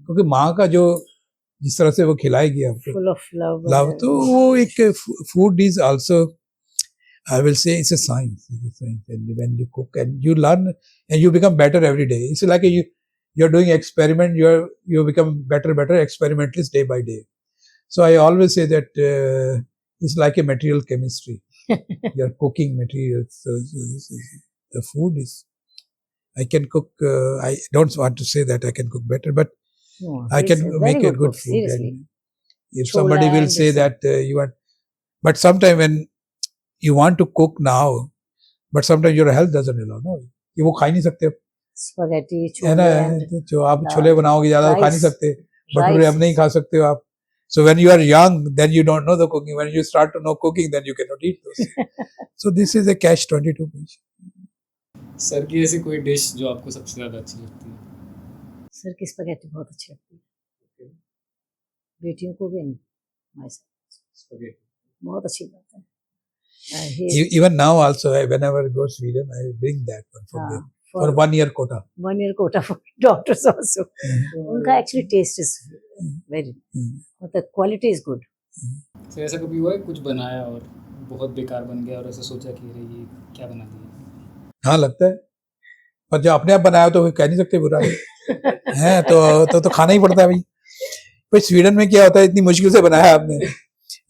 क्योंकि माँ का जो जिस तरह से वो खिलाएगी आपको, फुल ऑफ लव, तो वो एक food is also, I will say it's a science. And when you cook and you learn and you become better every day. It's like you're doing experiment. You become better experimentalist day by day. So I always say that it's like a material chemistry. You're cooking materials. So this is, the food is. I can cook. I don't want to say that I can cook better, but I can make a good cook, food. Seriously. And if somebody will say that you want, but sometimes when you want to cook now, but sometimes your health doesn't allow. No, ये वो खा ही नहीं सकते. Spaghetti, है ना, जो आप छोले बनाओगे ज़्यादा खा नहीं सकते, भटूरे अब नहीं खा सकते हो आप. So when you are young, then you don't know the cooking. When you start to know cooking, then you cannot eat those. So this is a catch-22 position. Sir की ऐसी कोई डिश जो आपको सबसे ज़्यादा अच्छी लगती है? सर की स्पैगेटी बहुत अच्छी लगती है. बेटियों को भी बहुत अच्छी लगता है. Even now also, whenever I go to Sweden, I bring that one from there. For 1 year quota. 1 year quota for doctors also. उनका actually taste is very, the quality is good. Sir ऐसा कभी हुआ है कुछ बनाया और बहुत बेकार बन गया और ऐसा सोचा कि अरे ये क्या बना दिया? हाँ लगता है, पर जो अपने आप बनाया तो कह नहीं सकते बुरा है. तो खाना ही पड़ता है भाई. भाई स्वीडन में क्या होता है, इतनी मुश्किल से बनाया आपने,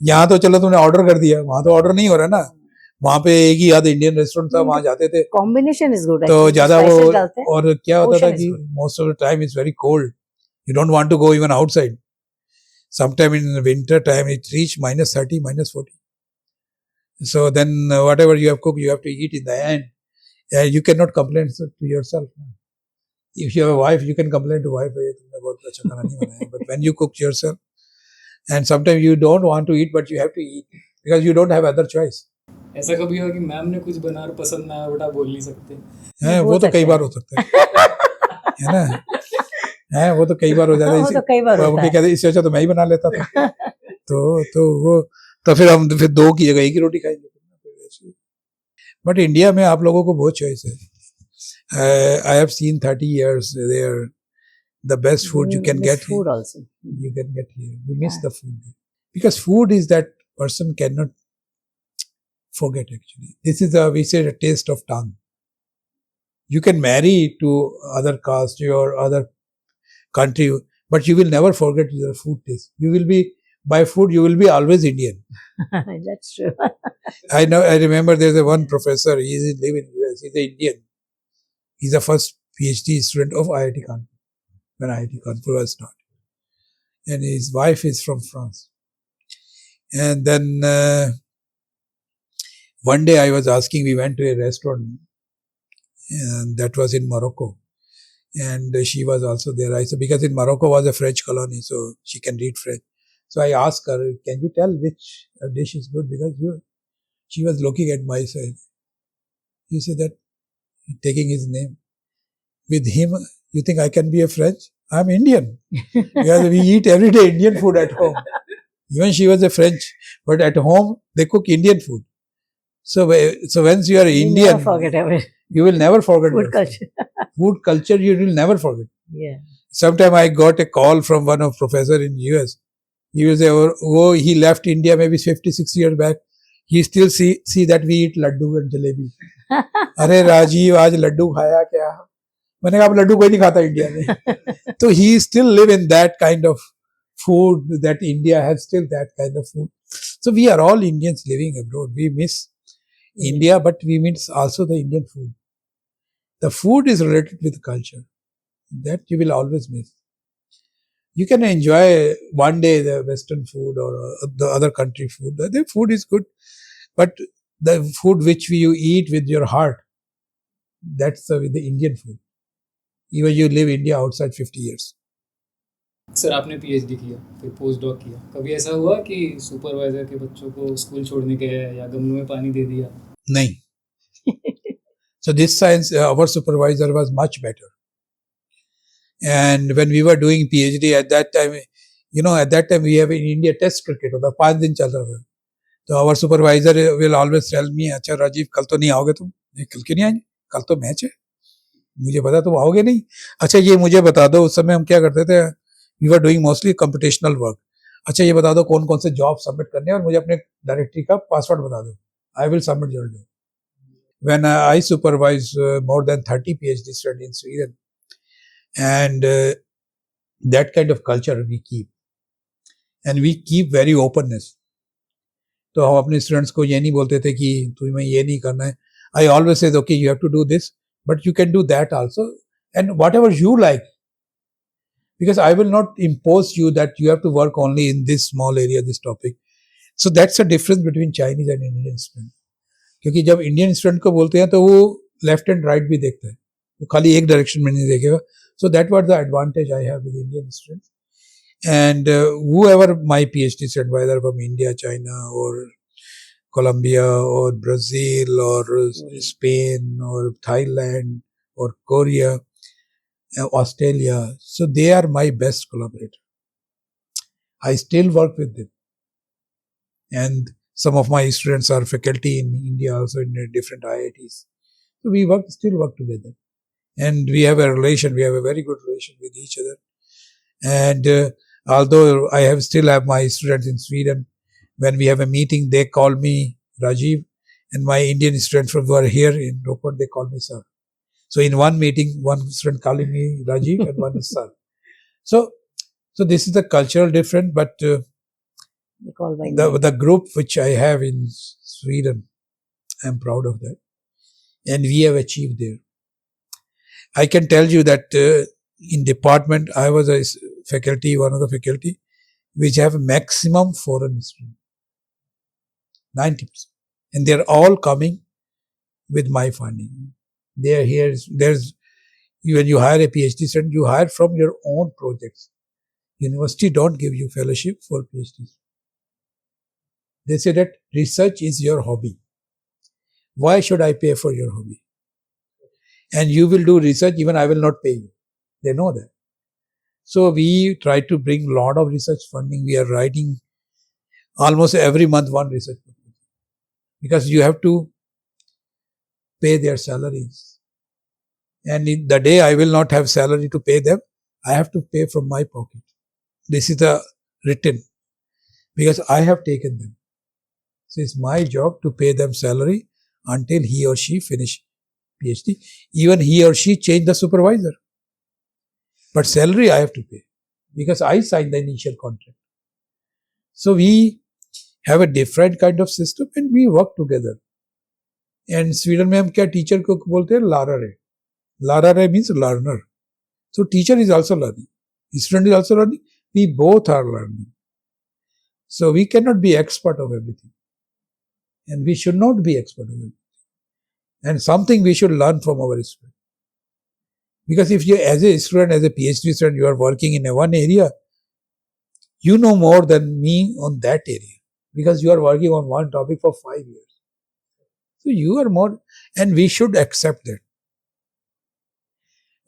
यहाँ तो चलो तुमने ऑर्डर कर दिया, वहाँ तो ऑर्डर नहीं हो रहा ना. वहाँ पे एक ही आध इंडियन रेस्टोरेंट था, वहाँ जाते थे. Combination is good. तो ज्यादा वो, और क्या होता था कि most of the time is very cold, you don't want to go even outside. Sometime in winter time it reach -30, -40. So then whatever you have cooked, you have to eat in the end. You cannot complain to yourself. If you have a wife, you can complain to wife, तुमने बहुत अच्छा खाना नहीं बनाया. But when you cook yourself, and sometimes you don't want to eat, but you have to eat because you don't have other choice. ऐसा कभी हुआ कि मैम ने कुछ बना और पसंद ना आया, बेटा बोल नहीं सकते? है वो तो कई बार हो सकता है ना. है वो तो कई बार हो जाता है. तो कई बार होता है. कहते इससे अच्छा तो मैं ही बना लेता था. तो फिर हम फिर 2 की जगह 1 ही रोटी खाएंगे. बट इंडिया में आप लोगों को बहुत चॉइस है. I have seen 30 years there. The best food you can get. Food also. You can get here. You miss the food there. Because food is that person cannot forget actually. This is we say a taste of tongue. You can marry to other caste or other country, but you will never forget your food taste. You will be, by food, you will be always Indian. That's true. I remember there's one professor, he lives in US, he's an Indian. He's the first PhD student of IIT Kanpur, when IIT Kanpur was started. And his wife is from France. And then one day I was asking, we went to a restaurant, and that was in Morocco. And she was also there. I said, because in Morocco was a French colony, so she can read French. So I asked her, can you tell which dish is good? Because she was looking at my side. He said that, taking his name. With him, you think I can be a French? I'm Indian. Because we eat every day Indian food at home. Even she was a French, but at home they cook Indian food. So once you are Indian, never forget ever. You will never forget food culture. Food culture you will never forget. Yeah. Sometime I got a call from one of professor in US. He will say, oh, he left India maybe 56 years back. He still see that we eat laddu and jalebi. अरे राजीव आज लड्डू खाया क्या? मैंने कहा अब लड्डू कोई नहीं खाता इंडिया में. So he still live in that kind of food, that India has still that kind of food. So we are all Indians living abroad. We miss India, but we miss also the Indian food. The food is related with culture. That you will always miss. You can enjoy one day the Western food or the other country food. The food is good, but the food which you eat with your heart, that's the Indian food. Even you live India outside 50 years. Sir आपने PhD किया, फिर post doc किया. कभी ऐसा हुआ कि supervisor के बच्चों को स्कूल छोड़ने गए या गमलों में पानी दे दिया? नहीं. So this science, our supervisor was much better. And when we were doing PhD at that time, at that time we have in India test cricket होता, 5 दिन चल रहा था. तो our supervisor will always tell me, अच्छा राजीव कल तो नहीं आओगे तुम? कल क्यों नहीं आएंगे? कल तो मैच है. मुझे पता तुम आओगे नहीं. अच्छा ये मुझे बता दो, उस समय हम क्या करते थे, we were doing mostly computational work. अच्छा ये बता दो कौन कौन से जॉब सबमिट करने हैं और मुझे अपने डायरेक्टरी का पासवर्ड बता दो. I will submit your job. When I supervise more than 30 PhD students in Sweden, and that kind of culture we keep. and we keep very openness. तो हम अपने स्टूडेंट्स को ये नहीं बोलते थे कि तुम्हें ये नहीं करना है. I always say, okay, you have to do this, but you can do that also, and whatever you like. Because I will not impose you that you have to work only in this small area, this topic. So that's the difference between Chinese and Indian student. क्योंकि जब Indian student को बोलते हैं तो वो left and right भी देखता है, वो खाली एक डायरेक्शन में नहीं देखेगा. So that was the advantage I have with Indian students. And whoever my PhD student, whether from India, China, or Colombia, or Brazil, or Spain, or Thailand, or Korea, Australia, so they are my best collaborator. I still work with them. And some of my students are faculty in India, also in different IITs. So we still work together. And we have a very good relation with each other. And although I still have my students in Sweden, when we have a meeting, they call me Rajeev, and my Indian students who are here in Ropar, they call me sir. So in one meeting, one student calling me Rajeev and one is sir. So this is the cultural difference, but the group which I have in Sweden, I'm proud of that. And we have achieved there. I can tell you that in department, I was a faculty, one of the faculty, which have maximum foreign students. 90%. And they're all coming with my funding. They're here. When you hire a PhD student, you hire from your own projects. University don't give you fellowship for PhDs. They say that research is your hobby. Why should I pay for your hobby? And you will do research, even I will not pay you. They know that. So we try to bring a lot of research funding. We are writing almost every month one research proposal. Because you have to pay their salaries. And in the day I will not have salary to pay them, I have to pay from my pocket. This is the written. Because I have taken them. So it's my job to pay them salary until he or she finish PhD. Even he or she change the supervisor. But salary I have to pay. Because I signed the initial contract. So we have a different kind of system and we work together. And Sweden में हम क्या teacher को बोलते हैं lärare. Lärare means learner. So teacher is also learning. Student is also learning. We both are learning. So we cannot be expert of everything. And we should not be expert of everything. And something we should learn from our student. Because if you, as a student, as a PhD student, you are working in one area, you know more than me on that area. Because you are working on one topic for 5 years. So you are more, and we should accept that.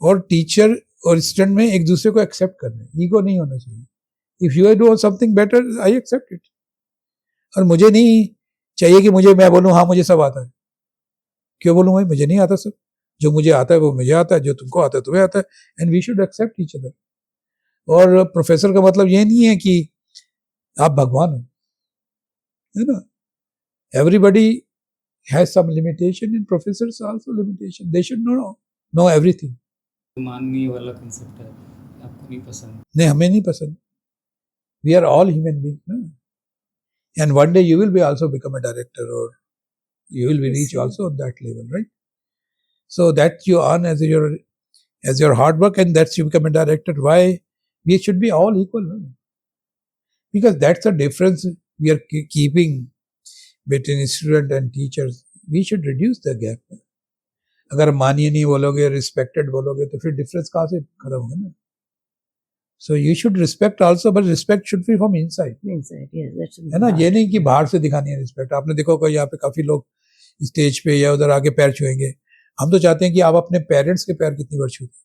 और teacher और student में एक दूसरे को accept करना है, ego नहीं होना चाहिए. If you are doing something better, I accept it. और मुझे नहीं चाहिए कि मैं बोलूँ हाँ मुझे सब आता है. क्यों बोलूँ भाई, मुझे नहीं आता सब. जो मुझे आता है वो मुझे आता है, जो तुमको आता है तुम्हें आता है. And we should accept each other. और प्रोफेसर का मतलब ये नहीं है कि आप भगवान हो, है ना. Everybody has some limitation and professors also limitation. They should know everything. माननीय वाला कंसेप्ट है, आपको नहीं पसंद? नहीं, हमें नहीं पसंद. We are all human being. And one day you will be also become a director, or you will be reach also on that level, right? So that you earn as your hard work, and that's you become a director. Why? We should be all equal, no? Because that's the difference we are keeping between student and teachers. We should reduce the gap. अगर मानिए नहीं बोलोगे, respected बोलोगे, तो फिर difference कहाँ से खत्म होगा ना. So you should respect also, but respect should be from inside. Inside, yes, that should be. है ना, ये नहीं कि बाहर से दिखानी है रिस्पेक्ट. आपने देखो कि यहाँ पे काफी लोग स्टेज पे या उधर आके पैर छुएंगे. हम तो चाहते हैं कि आप अपने पेरेंट्स के पैर कितनी बार छूते,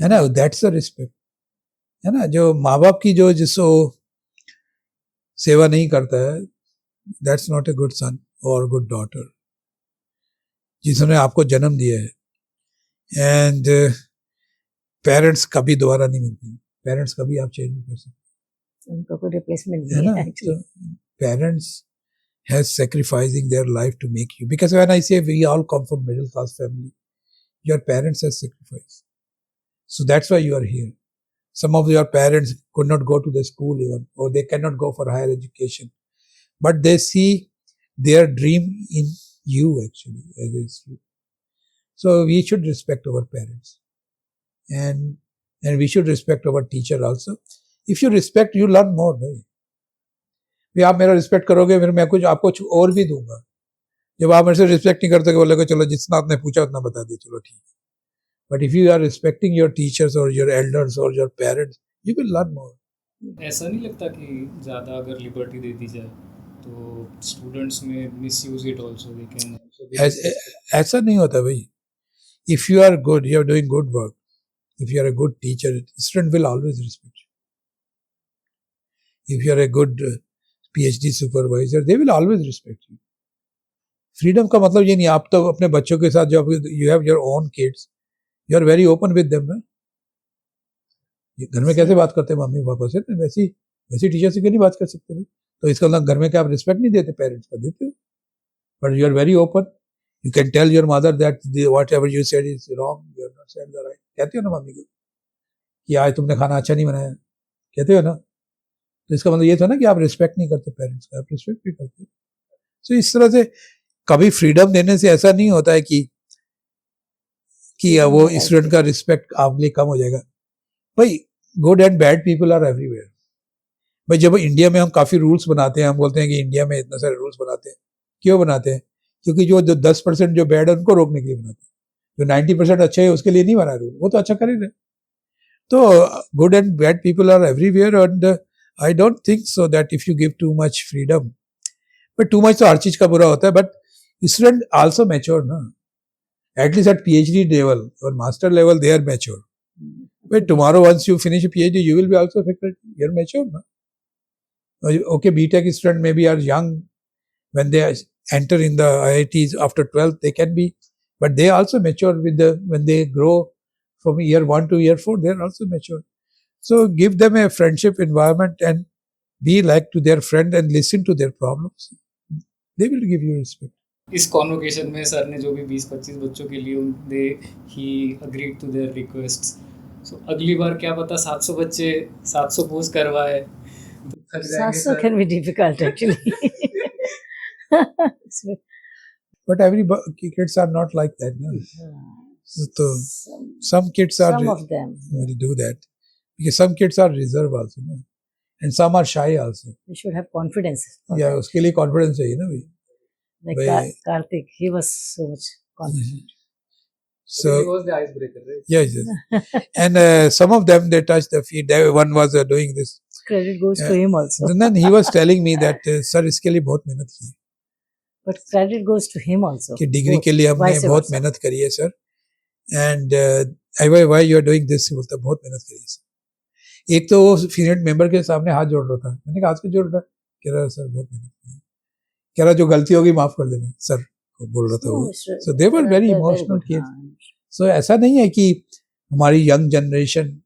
है ना. दैट्स द रिस्पेक्ट, है ना. जो माँ बाप की जो जिसको सेवा नहीं करता है, that's not a good son और गुड डॉटर. जिसने आपको जन्म दिया है. एंड पेरेंट्स कभी दोबारा नहीं मिलते. पेरेंट्स कभी आप चेंज नहीं कर सकते. उनका कोई रिप्लेसमेंट नहीं है actually. Parents has sacrificing their life to make you. Because when I say we all come from middle class family, your parents have sacrificed. So that's why you are here. Some of your parents could not go to the school even, or they cannot go for higher education, but they see their dream in you actually as a student. So we should respect our parents, and we should respect our teacher also. If you respect, you learn more, भाई. भी आप मेरा respect करोगे, फिर मैं कुछ आपको और भी दूंगा. जब आप मेरे से रिस्पेक्ट नहीं करते, बोलोगे चलो जितना आपने पूछा उतना बता दिया, चलो ठीक है. But if you are respecting your teachers or your elders or your parents, you will learn more. ऐसा नहीं लगता कि ज़्यादा अगर लिबर्टी दे दी जाए तो स्टूडेंट्स में misuse it also, they can. ऐसा नहीं होता भाई. If you are good, you are doing good work. If you are a good teacher, student will always respect you. If you are a good PhD supervisor, they will always respect you. Freedom का मतलब ये नहीं, आप तो अपने बच्चों के साथ जो you have your own kids, you are very open with them, ना. घर में कैसे बात करते हैं मम्मी पापा से, वैसी टीचर से क्यों नहीं बात कर सकते भाई. तो इसका मतलब घर में क्या आप रिस्पेक्ट नहीं देते, पेरेंट्स का देते हो, but you are very open. You can tell your mother that whatever you said is wrong, you are not said the right. कहते हो ना मम्मी को कि आज तुमने खाना अच्छा नहीं बनाया, कहते हो ना. तो इसका मतलब ये था ना कि आप रिस्पेक्ट नहीं करते पेरेंट्स का, आप रिस्पेक्ट भी करते हो. सो इस तरह से कभी फ्रीडम देने से ऐसा नहीं होता है कि वो स्टूडेंट का रिस्पेक्ट आपके लिए कम हो जाएगा. भाई good and bad people are everywhere. भाई जब इंडिया में हम काफी रूल्स बनाते हैं, हम बोलते हैं कि इंडिया में इतने सारे रूल्स बनाते हैं, क्यों बनाते हैं? क्योंकि जो 10% जो बैड है उनको रोकने के लिए बनाते हैं. जो 90% अच्छे है उसके लिए नहीं बना रूल, वो तो अच्छा कर ही रहे. तो good and bad people are everywhere, and I don't think so that if you give too much freedom, but too much तो हर चीज का बुरा होता है. बट स्टूडेंट आल्सो मैच्योर ना, at least at PhD level or master level, they are mature. But tomorrow, once you finish a PhD, you will be also affected. You're mature, no? Okay, BTech students maybe are young when they enter in the IITs after 12th, they can be, but they also mature when they grow from year 1 to year 4, they are also mature. So give them a friendship environment and be like to their friend and listen to their problems. They will give you respect. इस convocation में sir ने जो भी 20-25 बच्चों के लिए ही agreed to their requests. So अगली बार क्या पता 700 बच्चे 700 पोस्ट करवाए. 700 can be difficult actually. But every kids are not like that, no? So some kids are, some of them will do that, because some kids are reserved also, no? And some are shy also. They should have confidence. Yeah, उसके लिए confidence चाहिए ना भाई. Like Karthik, he was so much confident. So he was the icebreaker, right? Yes. And some of them, they touched the feet. One was doing this. Credit goes to him also. And then he was telling me that sir, इसके लिए बहुत मेहनत की. But credit goes to him also. कि degree के लिए हमने बहुत मेहनत करी है sir. And why you are doing this? बोलता बहुत मेहनत करी है सर. एक तो वो सीनियर मेंबर के सामने हाथ जोड़ रहा था. मैंने कहा आज क्यों जोड़ रहा है? कह रहा सर बहुत मेहनत की. कह रहा जो गलती होगी माफ कर देना सर, बोल रहा था वो. सो दे वर वेरी इमोशनल किड्स. सो ऐसा नहीं है कि हमारी young generation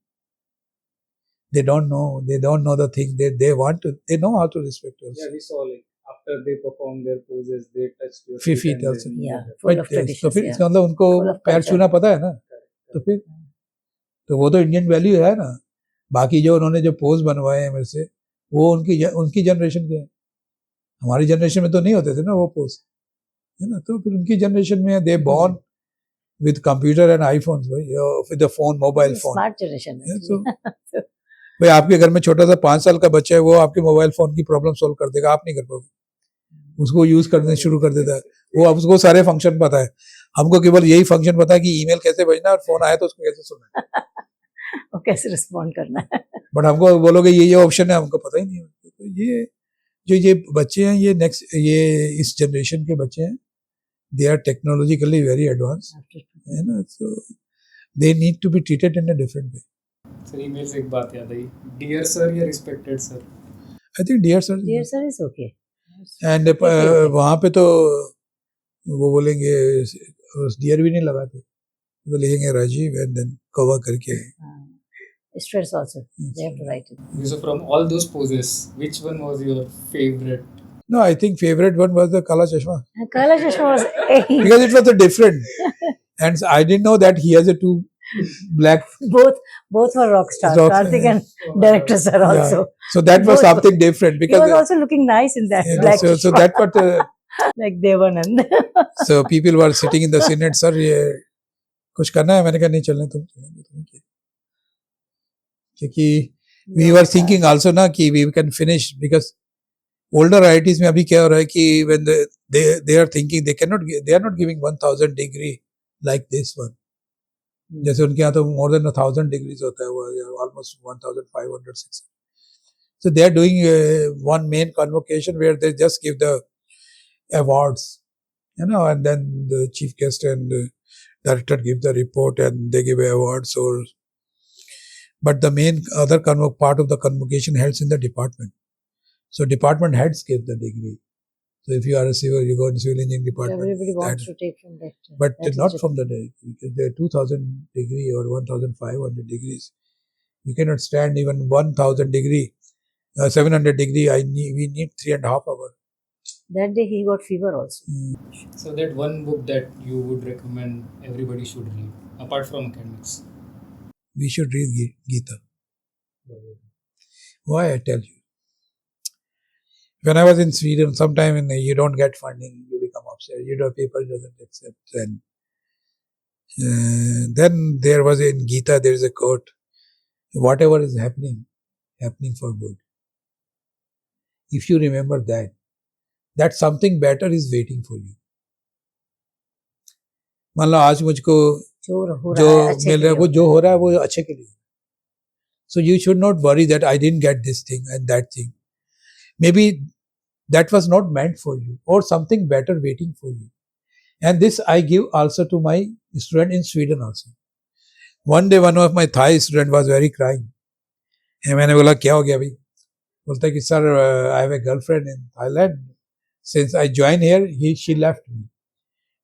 they don't know the thing they know how to respect us. Yeah, we saw like after they perform their poses, they touch your feet also. Yeah, full of traditions. तो फिर इसका मतलब उनको पैर छूना पता है ना. तो फिर तो वो तो इंडियन वैल्यू है ना. बाकी जो उन्होंने जो पोज बनवाए हैं मेरे से, वो उनकी जनरेशन के हैं. हमारी जनरेशन में तो नहीं होते थे ना वो पोज, है ना. तो फिर उनकी जनरेशन में they born with computer and iPhones, with the phone, mobile phone. Smart generation है. भाई आपके घर में छोटा सा 5 साल का बच्चा है, वो आपके मोबाइल फोन की प्रॉब्लम सोल्व कर देगा, आप नहीं कर पाओगे. उसको यूज करने शुरू कर देता है वो. अब उसको सारे फंक्शन पता है. हमको केवल यही फंक्शन पता है कि ईमेल कैसे भेजना और फोन आया तो उसको कैसे सुनना है और कैसे रिस्पॉन्ड करना है. बट हमको बोलोगे ये ऑप्शन है, हमको पता ही नहीं. तो ये बच्चे हैं, ये इस जनरेशन के बच्चे हैं, they are technologically very advance, है ना. So they need to be treated in a different way. Sir email से एक बात याद आई, डियर सर या respected sir? I think dear sir is okay. And वहाँ पे तो वो बोलेंगे, डियर भी नहीं लगाते, तो लिखेंगे राजीव एंड देन कवर करके. Stress also. They have to write it. So from all those poses, which one was your favorite? No, I think favorite one was the Kala Chashma. Kala Chashma was because it was a different. And I didn't know that he has a two black. Both were rock stars. Karthik and director sir also. So that was something different He because was also looking nice in that black. so that what like Devanand. so people were sitting in the Senate, sir, ये कुछ करना है? मैंने कहा नहीं चलने तुम क्योंकि we were thinking also ना कि we can finish because older IITs में अभी क्या हो रहा है कि when they are thinking they are not giving 1000 degree like this one. जैसे उनके यहाँ तो more than 1000 degrees होता है वो almost 1500 600. So they are doing one main convocation where they just give the awards, and then the chief guest and director give the report and they give awards. But the main other part of the convocation helps in the department. So department heads give the degree. So if you are a civil, you go in civil engineering department. Everybody wants to take from that. But not from the degree. There are 2000 degree or 1500 degrees. You cannot stand even 1000 degree, 700 degree. We need 3.5 hours. That day he got fever also. So that one book that you would recommend everybody should read, apart from academics. We should read Gita. Why? I tell you. When I was in Sweden, sometime you don't get funding, you become upset. People doesn't accept. And then there was in Gita, there is a quote: "Whatever is happening for good." If you remember that something better is waiting for you. मान लो आज मुझको जो मिल रहा है वो जो हो रहा है वो अच्छे के लिए. So you should not worry that I didn't get this thing and that thing. Maybe that was not meant for you or something better waiting for you. And this I give also to my student in Sweden also. One day one of my Thai student was very crying. And मैंने बोला क्या हो गया भाई? बोलता है कि sir, I have a girlfriend in Thailand. Since I joined here, she left me.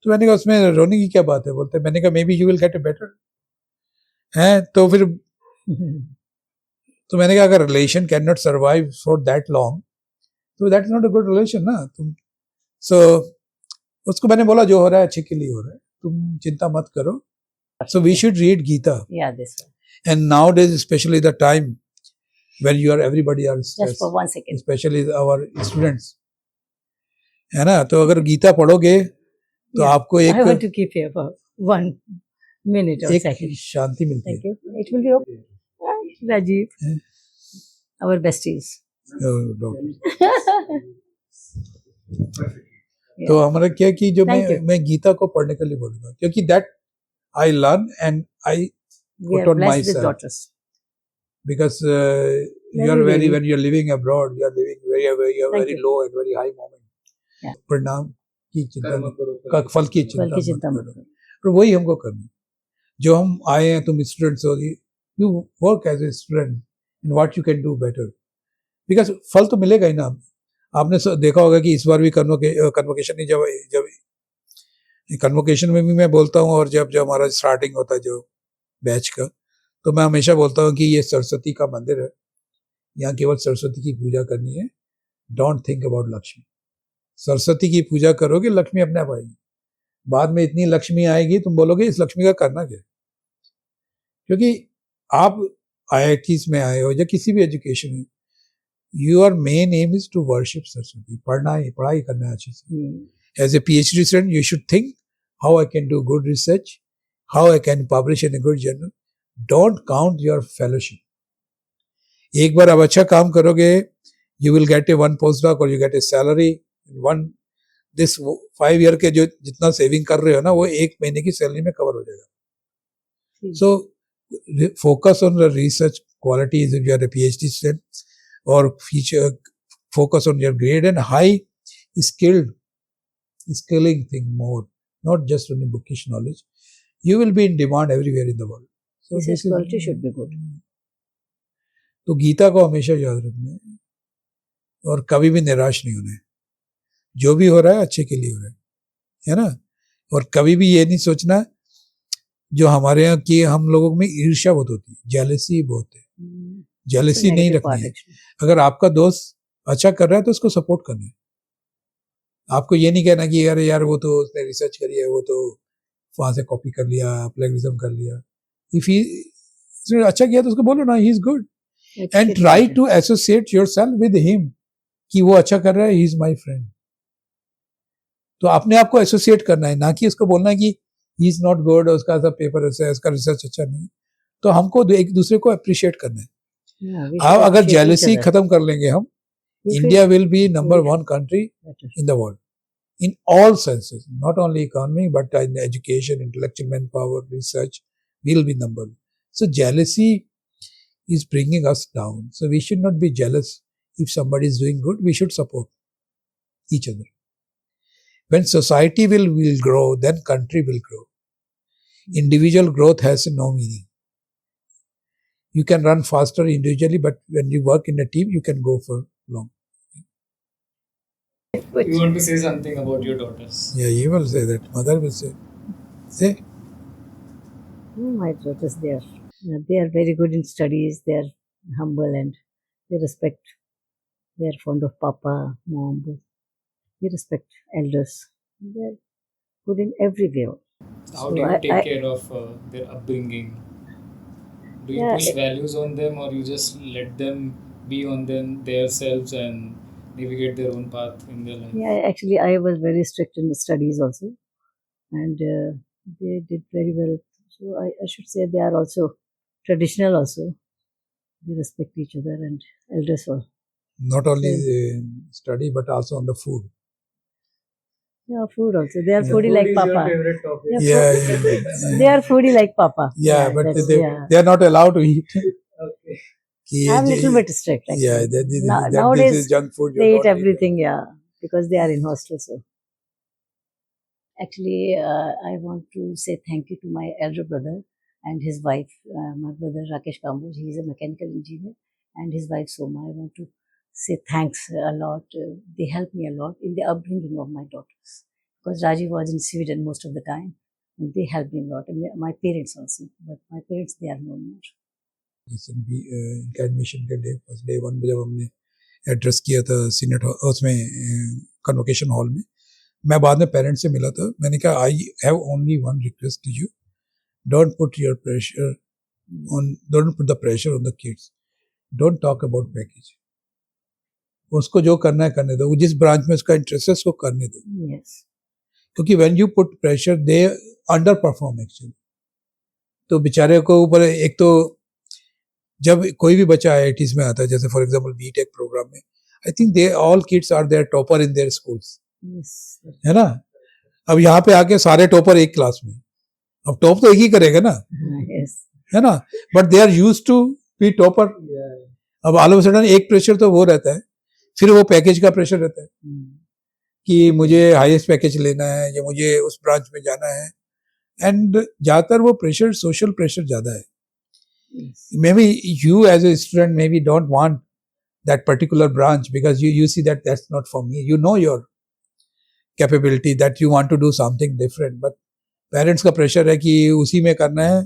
तो मैंने कहा उसमें रोने की क्या बात है? बोलते मैंने कहा maybe you will get a better. हैं तो फिर तो मैंने कहा अगर relation cannot survive for that long, तो that's not a good relation ना. So उसको मैंने बोला जो हो रहा है अच्छे के लिए हो रहा है, तुम चिंता मत करो. So we should read Gita. Yeah, this one. And nowadays, especially the time when everybody are stressed. Just for 1 second. Especially our students. है ना? तो अगर गीता पढ़ोगे तो आपको एक I want to keep here for 1 minute or second. शांति मिलती है. Thank you. It will be okay. Rajeev, our besties. तो हमारा क्या कि जो मैं गीता को पढ़ने के लिए बोलूँगा क्योंकि that I learn and I put on myself because you are when you are living abroad you are living very low and very high moment. परिणाम की चिंता फल की चिंता मत करो. और वही हमको करना जो हम आए हैं. तुम स्टूडेंट्स हो, you work as a student in what you can do better because फल तो मिलेगा ही ना. आपने देखा होगा कि इस बार भी कन्वोकेशन नहीं जब कन्वोकेशन में भी मैं बोलता हूँ और जब हमारा स्टार्टिंग होता है जो बैच का तो मैं हमेशा बोलता हूँ कि ये सरस्वती का मंदिर है, यहाँ केवल सरस्वती की पूजा करनी है. Don't think about Lakshmi. Saraswati की पूजा करोगे लक्ष्मी अपने आप आएगी. बाद में इतनी लक्ष्मी आएगी तुम बोलोगे इस लक्ष्मी का करना क्या. क्योंकि आप IITs में आए हो या किसी भी एजुकेशन में, your main aim is to worship Saraswati. पढ़ाई करना है अच्छे से. As a PhD student you should think how I can do good research, how I can publish in a good journal. Don't count your fellowship. एक बार आप अच्छा काम करोगे you will get a 1 postdoc और you get a salary. This 5 year के जो जितना सेविंग कर रहे हो ना वो 1 महीने की सैलरी में कवर हो जाएगा. So focus on the research qualities if you are a PhD student और feature focus on your grade and high skilling thing more, not just only bookish knowledge. You will be in demand everywhere in the world. So this quality should be good. तो गीता को हमेशा याद रखना है और कभी भी निराश नहीं होना है. जो भी हो रहा है अच्छे के लिए हो रहा है ना. और कभी भी ये नहीं सोचना जो हमारे यहाँ की हम लोगों में ईर्ष्या बहुत होती है, जेलसी बहुत है. जेलसी नहीं रखनी है. अगर आपका दोस्त अच्छा कर रहा है तो उसको सपोर्ट करना है. आपको ये नहीं कहना कि यार वो तो उसने रिसर्च करी है, वो तो वहां से कॉपी कर लिया, प्लेगरिज्म कर लिया. If he अच्छा किया तो उसको बोलो ना, he is good. And try to associate yourself with him. कि वो अच्छा कर रहा है, he is my friend. तो अपने आप को एसोसिएट करना है, ना कि उसको बोलना है कि ही इज नॉट गुड, उसका सब पेपर ऐसा है, उसका रिसर्च अच्छा नहीं. तो हमको एक दूसरे को अप्रिशिएट करना है. आप अगर जेलसी खत्म कर लेंगे हम, India will be number 1 country in the world in all senses, not only economy but in education, intellectual manpower, research, we'll be number 1. So jealousy is bringing us down. So we should not be jealous. If somebody is doing good, we should support each other. When society will grow, then country will grow. Individual growth has no meaning. You can run faster individually, but when you work in a team, you can go for long. You want to say something about your daughters? Yeah, you will say that. Mother will say. Say. My daughters, they are very good in studies. They are humble and they respect. They are fond of Papa, Mom. They respect elders. They are good in every way. How do you take care of their upbringing? Do you push values on them, or you just let them be on themselves and navigate their own path in their life? Yeah, actually, I was very strict in the studies also, and they did very well. So I should say they are also traditional also. They respect each other and elders also. Not only study, but also on the food. Yeah, food also. They are foodie like Food is Papa. your favorite topic. Yeah. They are foodie like Papa. Yeah, but they are not allowed to eat. Okay. I'm a little bit strict. Actually. Yeah, nowadays this is junk food. They eat everything, because they are in hostel. So, actually, I want to say thank you to my elder brother and his wife. My brother Rakesh Kamboj, he is a mechanical engineer, and his wife Soma. I want to say thanks a lot. They helped me a lot in the upbringing of my daughters, because Rajiv was in Sweden most of the time, and they helped me a lot. And my parents also, but my parents, they are no more. इनका admission के first day 1 जब हमने address किया था senate उसमें convocation hall में, मैं बाद में पेरेंट्स से मिला था. मैंने कहा I have only one request to you, don't put the pressure on the kids, don't talk about package. उसको जो करना है करने दो, जिस ब्रांच में उसका इंटरेस्ट है उसको करने दो. क्योंकि when you put pressure they under perform actually. तो बेचारे को ऊपर एक तो जब कोई भी बच्चा IITs में आता है, जैसे फॉर एग्जांपल बीटेक प्रोग्राम में, I think they all kids are their topper in their schools, है ना. अब यहाँ पे आके सारे टॉपर एक क्लास में, अब टॉप तो एक ही करेगा ना, है ना, but they are used to be topper. अब ऑल ऑफ सडन एक प्रेशर तो वो रहता है, फिर वो पैकेज का प्रेशर रहता है कि मुझे हाईएस्ट पैकेज लेना है या मुझे उस ब्रांच में जाना है. एंड ज्यादातर वो प्रेशर सोशल प्रेशर ज्यादा है. Maybe you as a student maybe don't want that particular branch because you see that that's not for me. You know your capability, that you want to do something different, but parents का pressure है कि उसी में करना है,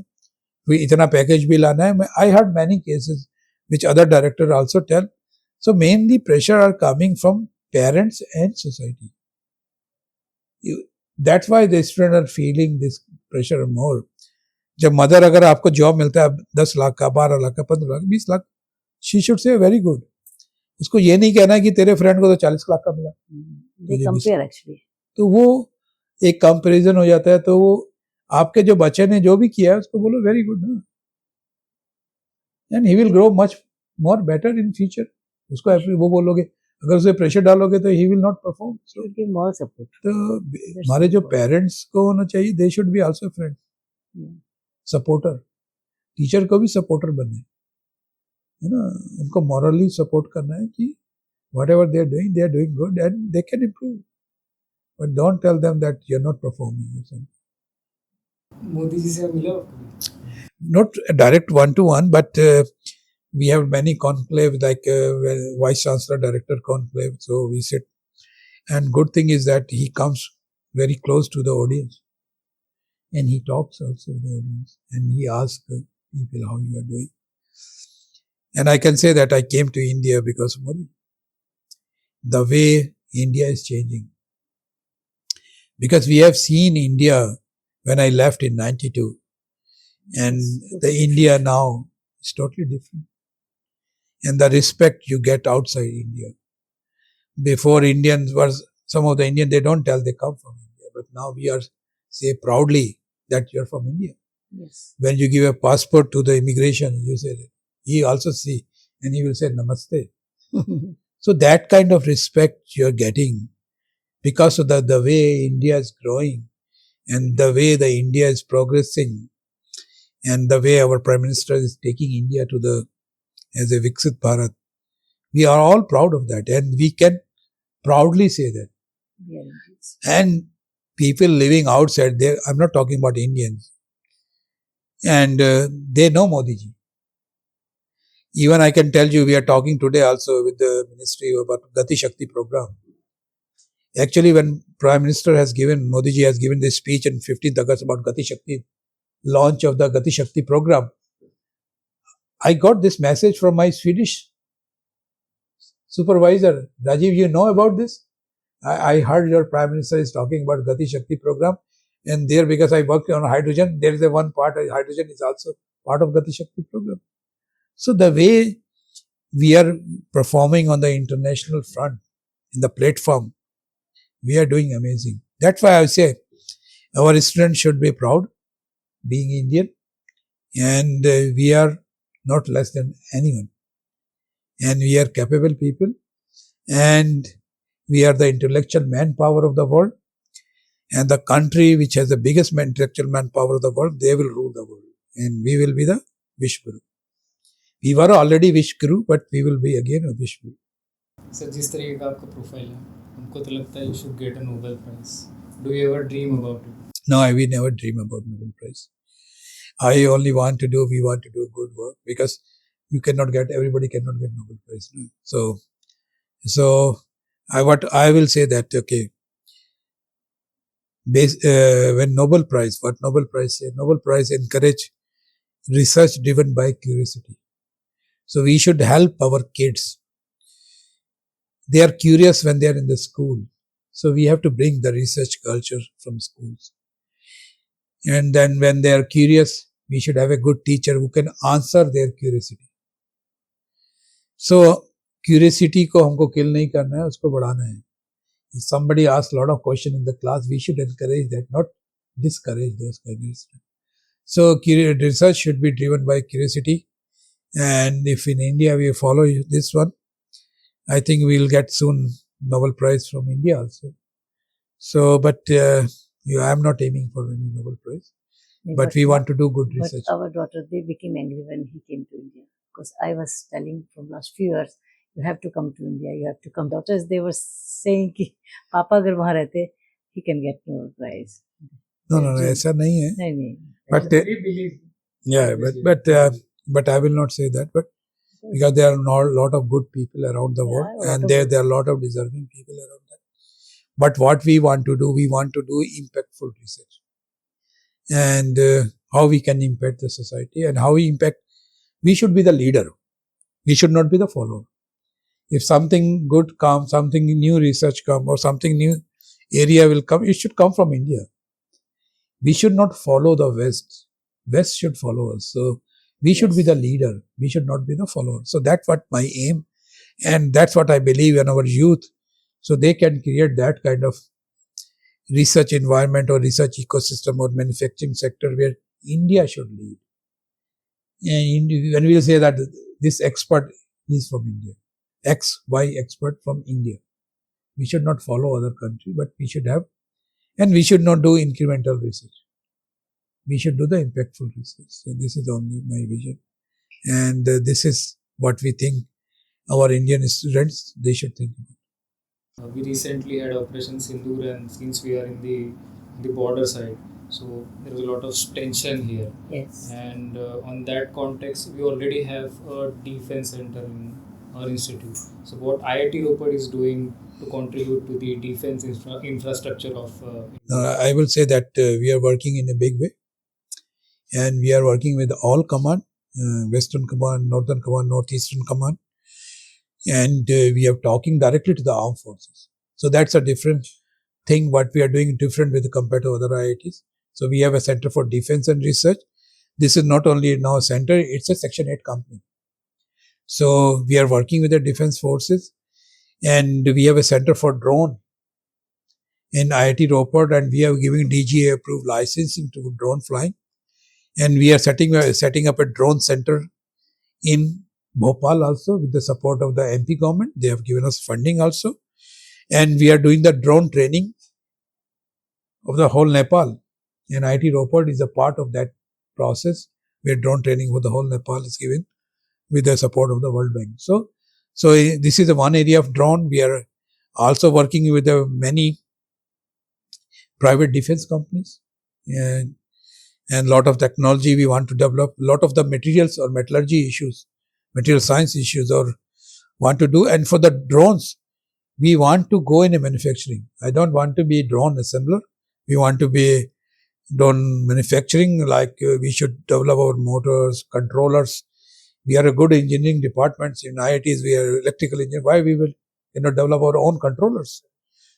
इतना package भी लाना है. I heard many cases which other director also tell. So mainly pressure are coming from parents and society. That's why the students are feeling this pressure more. जब मदर अगर आपको जॉब मिलता है 10 लाख का, 12 लाख का, 15 lakh, 20 lakh, she should say very good. उसको ये नहीं कहना है कि तेरे फ्रेंड को तो 40 लाख का मिला. तो वो एक कंपैरिजन हो जाता है. तो वो आपके जो बच्चे ने जो भी किया है उसको बोलो वेरी गुड ना, and he will grow much more better in future. उसको वो बोलोगे, अगर उसे प्रेशर डालोगे तो ही विल नॉट परफॉर्म. तो हमारे जो पेरेंट्स को होना चाहिए, they should be also friend, supporter. Teacher को भी सपोर्टर बनना है ना, उनको मॉरली सपोर्ट करना है कि whatever they are doing good and they can improve, but don't tell them that you are not performing. Modi ji से मिलो? Not direct one-to-one, but we have many conclave, like vice chancellor director conclave, so we sit, and good thing is that he comes very close to the audience. And he talks also with the audience, and he asks people how you are doing. And I can say that I came to India because of Modi. The way India is changing. Because we have seen India when I left in 92. And the India now is totally different. And the respect you get outside India. Before Indians were, some of the Indians, they don't tell they come from India. But now we are say proudly that you're from India. Yes. When you give a passport to the immigration, you say, he also see, and he will say namaste. So that kind of respect you're getting because of the way India is growing and the way the India is progressing and the way our Prime Minister is taking India to as a Viksit Bharat. We are all proud of that and we can proudly say that. Yeah, and people living outside there, I'm not talking about Indians, and they know Modi ji. Even I can tell you, we are talking today also with the Ministry about Gati Shakti program. Actually, when Prime Minister Modi ji has given this speech on 15th August about Gati Shakti, launch of the Gati Shakti program, I got this message from my Swedish supervisor. Rajeev, you know about this? I heard your Prime Minister is talking about Gati Shakti program, and there, because I work on hydrogen, there is a one part, hydrogen is also part of Gati Shakti program. So the way we are performing on the international front, in the platform, we are doing amazing. That's why I say our students should be proud being Indian, and we are not less than anyone. And we are capable people, and we are the intellectual manpower of the world. And the country which has the biggest intellectual manpower of the world, they will rule the world. And we will be the Vishguru. We were already Vishguru, but we will be again a Vishguru. Sir, जिस तरीके का आपका profile है, हमको तो लगता है you should get a Nobel Prize. Do you ever dream about it? No, we never dream about Nobel Prize. We want to do good work, because everybody cannot get Nobel Prize. No? So what I will say that, okay, when Nobel Prize say? Nobel Prize encourage research driven by curiosity. So we should help our kids. They are curious when they are in the school. So we have to bring the research culture from schools. And then when they are curious, we should have a good teacher who can answer their curiosity. So curiosity ko humko kill nahi karna hai, usko badhana hai. If somebody asks a lot of questions in the class, we should encourage that, not discourage those kind of stuff. So research should be driven by curiosity. And if in India we follow this one, I think we will get soon Nobel Prize from India also. So, but I'm not aiming for any Nobel Prize. But we want to do good research. But our daughter, they became angry when he came to India. Because I was telling from last few years, you have to come to India, you have to come. Daughters, they were saying कि पापा अगर वहाँ रहते, he can get Nobel Prize. No, ऐसा नहीं है. नहीं. But yeah, but I will not say that. But because there are a lot of good people around the world, and there are a lot of deserving people around that. But what we want to do impactful research, and how we can impact the society, and how we impact. We should be the leader. We should not be the follower. If something good comes, something new research comes, or something new area will come, it should come from India. We should not follow the West. West should follow us. So we should be the leader. We should not be the follower. So that's what my aim, and that's what I believe in our youth. So they can create that kind of research environment or research ecosystem or manufacturing sector where India should lead. And when we say that this expert is from India, XY expert from India, we should not follow other country, but we should have, and we should not do incremental research. We should do the impactful research. So this is only my vision, and this is what we think our Indian students, they should think about. We recently had Operation Sindoor, and since we are in the border side, so there is a lot of tension here. Yes. And on that context, we already have a defense center in our institute. So what IIT Ropar is doing to contribute to the defense infrastructure of I will say that we are working in a big way, and we are working with all command, Western Command, Northern Command, Northeastern Command, and we are talking directly to the armed forces. So that's a different thing. What we are doing different compared to other IITs. So we have a Center for Defense and Research. this is not only now a center, it's a Section 8 company. So we are working with the defense forces, and we have a center for drone in IIT Ropar, and we are giving DGA approved licensing to drone flying. And we are setting up a drone center in Bhopal also with the support of the MP government. They have given us funding also. And we are doing the drone training of the whole Nepal. And IIT Ropar is a part of that process where drone training for the whole Nepal is given with the support of the World Bank. So this is the one area of drone. We are also working with many private defense companies, and a lot of technology we want to develop, a lot of the materials or metallurgy issues, material science issues or want to do. And for the drones, we want to go in a manufacturing. I don't want to be a drone assembler. We want to be drone manufacturing, like we should develop our motors, controllers. We are a good engineering departments in IITs. We are electrical engineers. Why we will develop our own controllers?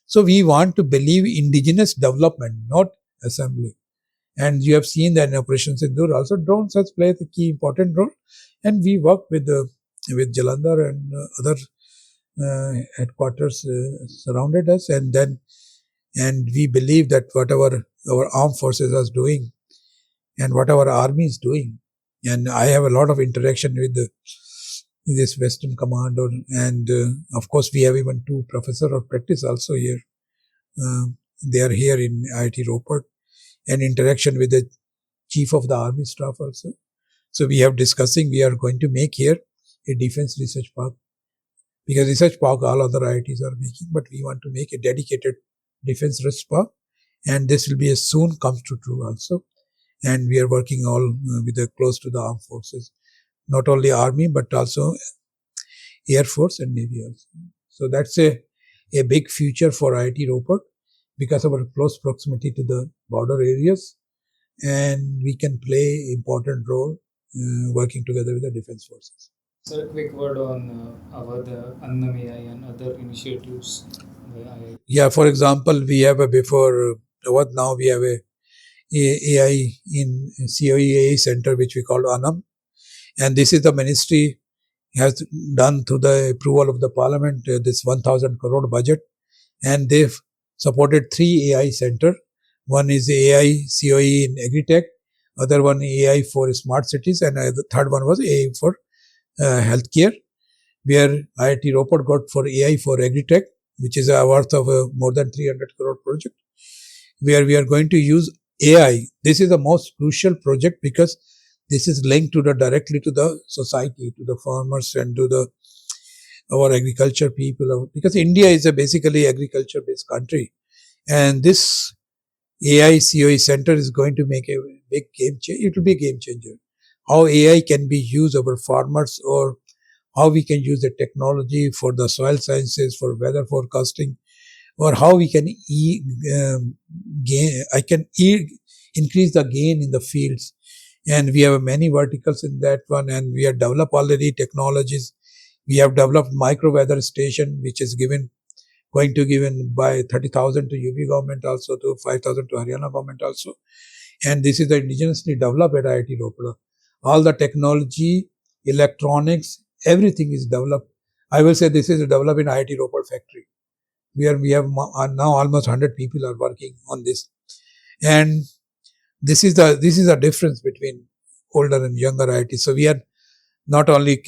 So we want to believe indigenous development, not assembly. And you have seen that in Operation Sindoor also drones has played a key important role. And we work with Jalandhar and other headquarters surrounded us, and we believe that whatever our armed forces are doing and what our army is doing, and I have a lot of interaction with this Western Command, and of course we have even 2 professors of practice also here. They are here in IIT Ropar, and interaction with the chief of the army staff also. So we are going to make here a defense research park, because research park all other IITs are making, but we want to make a dedicated defense research park, and this will be as soon comes to true also. And we are working all close to the armed forces, not only army but also air force and navy also. So that's a big future for IIT Ropar because of our close proximity to the border areas, and we can play important role working together with the defense forces. Sir, a quick word on the annam.ai and other initiatives. Yeah, for example, we have now we have a AI in COE center which we call Annam, and this is the ministry has done through the approval of the parliament this 1,000 crore budget, and they've supported 3 AI center. One is AI COE in agri-tech, other one AI for smart cities, and the third one was AI for healthcare, where IIT Ropar got for AI for agri-tech, which is a worth of more than 300 crore project, where we are going to use AI. This is the most crucial project because this is linked directly to the society, to the farmers and to our agriculture people, because India is a basically agriculture-based country, and this AI COE center is going to make a big game changer. It will be a game changer. How AI can be used over farmers, or how we can use the technology for the soil sciences, for weather forecasting, or how we can increase the gain in the fields. And we have many verticals in that one, and we have developed already technologies. We have developed micro weather station, which is going to given by 30,000 to UP government, also to 5,000 to Haryana government also. And this is the indigenously developed at IIT Ropar. All the technology, electronics, everything is developed. I will say this is developed in IIT Ropar factory. We have now almost 100 people are working on this, and this is the difference between older and younger IIT. So we are not only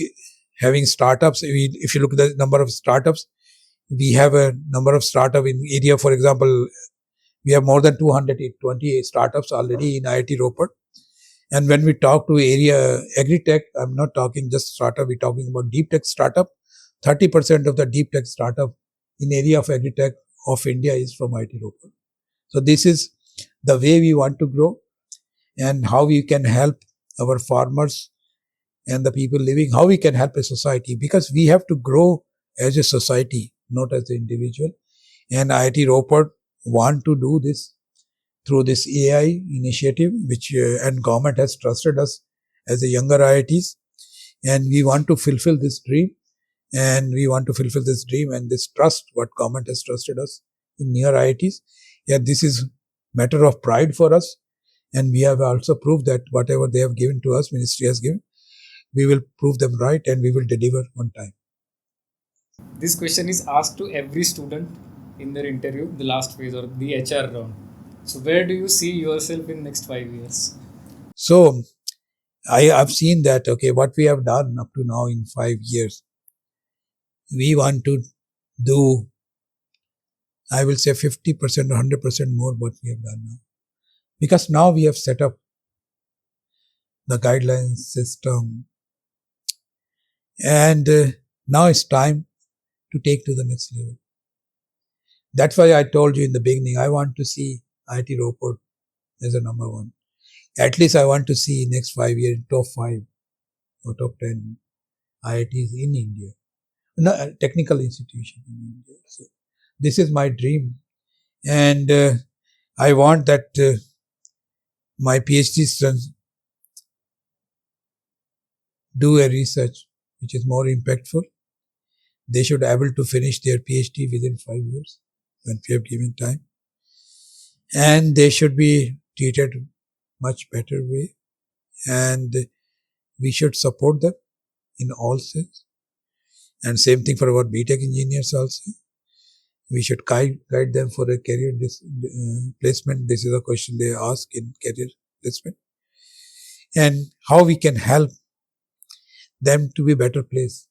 having startups. If you look at the number of startups, we have a number of startup in area. For example, we have more than 228 startups already in IIT Ropar. And when we talk to area agri-tech, I'm not talking just startup. We're talking about deep tech startup. 30% of the deep tech startup in area of agri-tech of India is from IIT Ropar. So this is the way we want to grow, and how we can help our farmers and the people living, how we can help a society, because we have to grow as a society, not as an individual. And IIT Ropar want to do this through this AI initiative, which and government has trusted us as a younger IITs, and we want to fulfill this dream. And this trust what government has trusted us in near IITs. Yeah, this is matter of pride for us, And we have also proved that whatever they have given to us, ministry has given, we will prove them right and we will deliver on time. This question is asked to every student in their interview, the last phase or the HR round. So where do you see yourself in next 5 years? So I have seen that, okay, what we have done up to now in 5 years, we want to do, I will say 50% or 100% more what we have done now. Because now we have set up the guidelines system and now it's time to take to the next level. That's why I told you in the beginning, I want to see IIT Ropar as a number one. At least I want to see next 5 years top 5 or top 10 IITs in India. No, technical institution in India. So this is my dream. And I want that my PhD students do a research which is more impactful. They should be able to finish their PhD within 5 years when we have given time. And they should be treated much better way. And we should support them in all sense. And same thing for our BTech engineers also. We should guide them for a career placement. This is a question they ask in career placement. And how we can help them to be better placed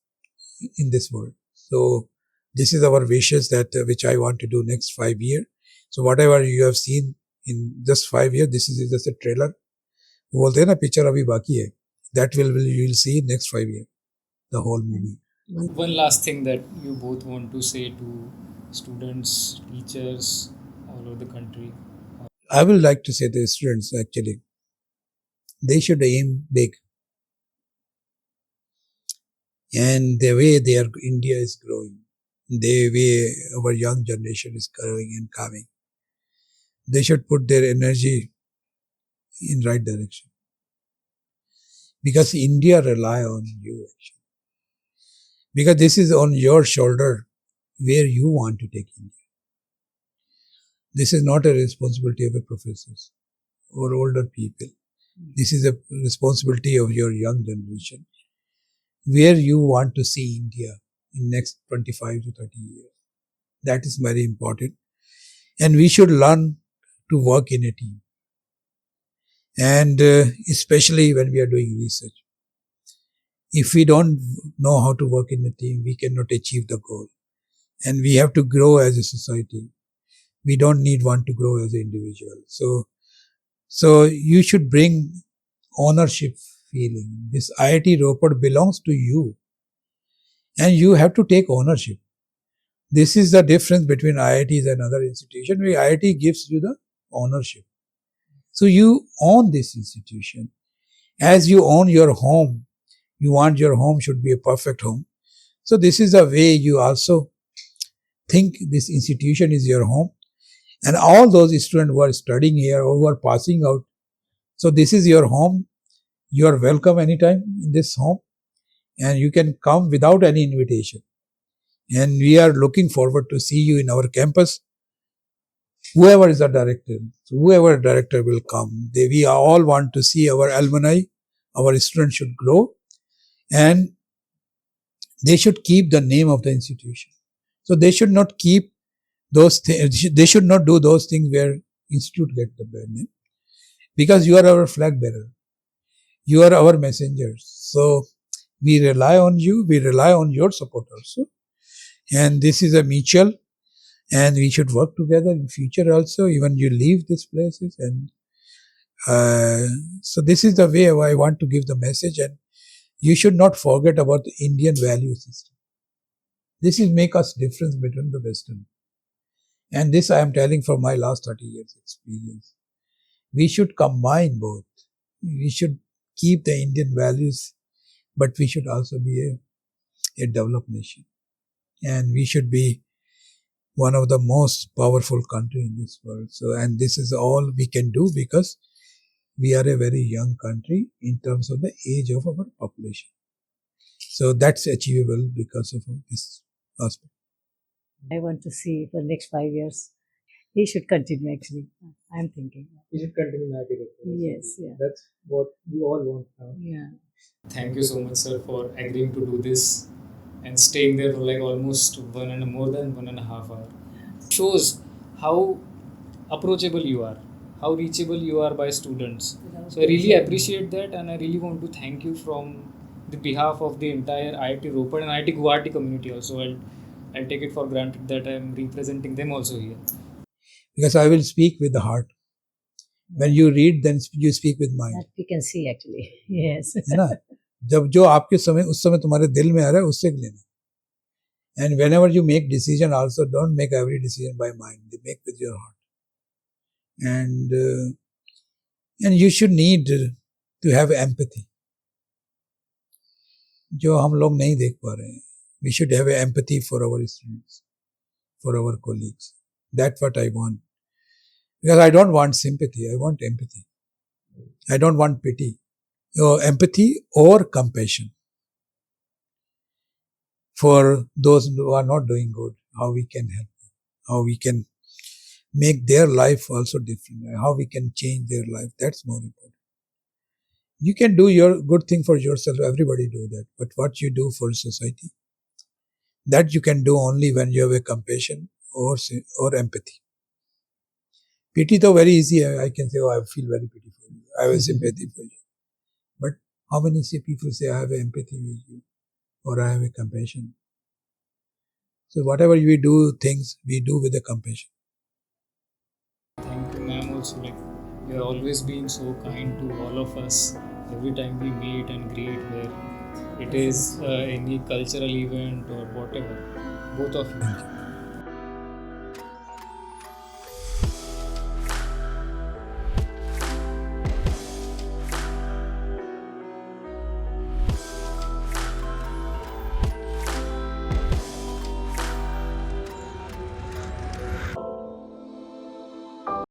in this world. So this is our wishes that which I want to do next 5 years. So whatever you have seen in just 5 years, this is just a trailer. बोलते हैं ना picture अभी बाकी है. That you will see next 5 years, the whole movie. One last thing that you both want to say to students, teachers all over the country. I will like to say to the students actually, they should aim big. And the way India is growing, the way our young generation is growing and coming, they should put their energy in right direction. Because India rely on you actually. Because this is on your shoulder where you want to take India. This is not a responsibility of a professors or older people. This is a responsibility of your young generation. Where you want to see India in next 25 to 30 years. That is very important. And we should learn to work in a team. And especially when we are doing research. If we don't know how to work in a team, we cannot achieve the goal. And we have to grow as a society. We don't need one to grow as an individual. So you should bring ownership feeling. This IIT Ropar belongs to you. And you have to take ownership. This is the difference between IITs and other institutions, where IIT gives you the ownership. So you own this institution. As you own your home, you want your home should be a perfect home. So this is the way you also think this institution is your home. And all those students who are studying here or who are passing out, so this is your home. You are welcome anytime in this home. And you can come without any invitation. And we are looking forward to see you in our campus. Whoever is the director, whoever director will come, we all want to see our alumni, our students should grow, and they should keep the name of the institution. So they should not keep those things, they should not do those things where institute get the bad name. Because you are our flag bearer. You are our messengers. So we rely on you, we rely on your support also. And this is a mutual, and we should work together in future also, even you leave these places. And so this is the way I want to give the message. And you should not forget about the Indian value system. This is make us difference between the Western. And this I am telling from my last 30 years experience. We should combine both. We should keep the Indian values, but we should also be a developed nation. And we should be one of the most powerful country in this world. So, and this is all we can do because we are a very young country in terms of the age of our population. So that's achievable because of this aspect. I want to see for next 5 years He should continue, actually. I'm thinking. You should continue in IIT Ropar. Yes, yeah. That's what we all want now. Yeah. Thank you so much, sir, for agreeing to do this and staying there for like almost more than 1.5 hours. Shows how approachable you are, how reachable you are by students. So I really appreciate that, and I really want to thank you from the behalf of the entire IIT Ropar and IIT Guwahati community also. I'll take it for granted that I'm representing them also here. Because I will speak with the heart. When you read, then you speak with mind. That we can see, actually. Yes. है ना? जब जो आपके समय उस समय तुम्हारे दिल में आ रहा है उससे लेना. And whenever you make decision, also don't make every decision by mind. Make with your heart. And you should need to have empathy. जो हम लोग नहीं देख पा रहे हैं. We should have empathy for our students, for our colleagues. That's what I want. Because I don't want sympathy, I want empathy. I don't want pity. Empathy or compassion for those who are not doing good, how we can help them, how we can make their life also different, how we can change their life. That's more important. You can do your good thing for yourself, everybody do that, but what you do for society, that you can do only when you have a compassion or empathy. Pity though very easy, I can say, oh, I feel very pity for you, I have sympathy for you. But how many people say, I have empathy with you, or I have a compassion? So whatever we do things, we do with a compassion. Thank you, ma'am, also. Like, you have always been so kind to all of us every time we meet and greet, where it is any cultural event or whatever. Both of you.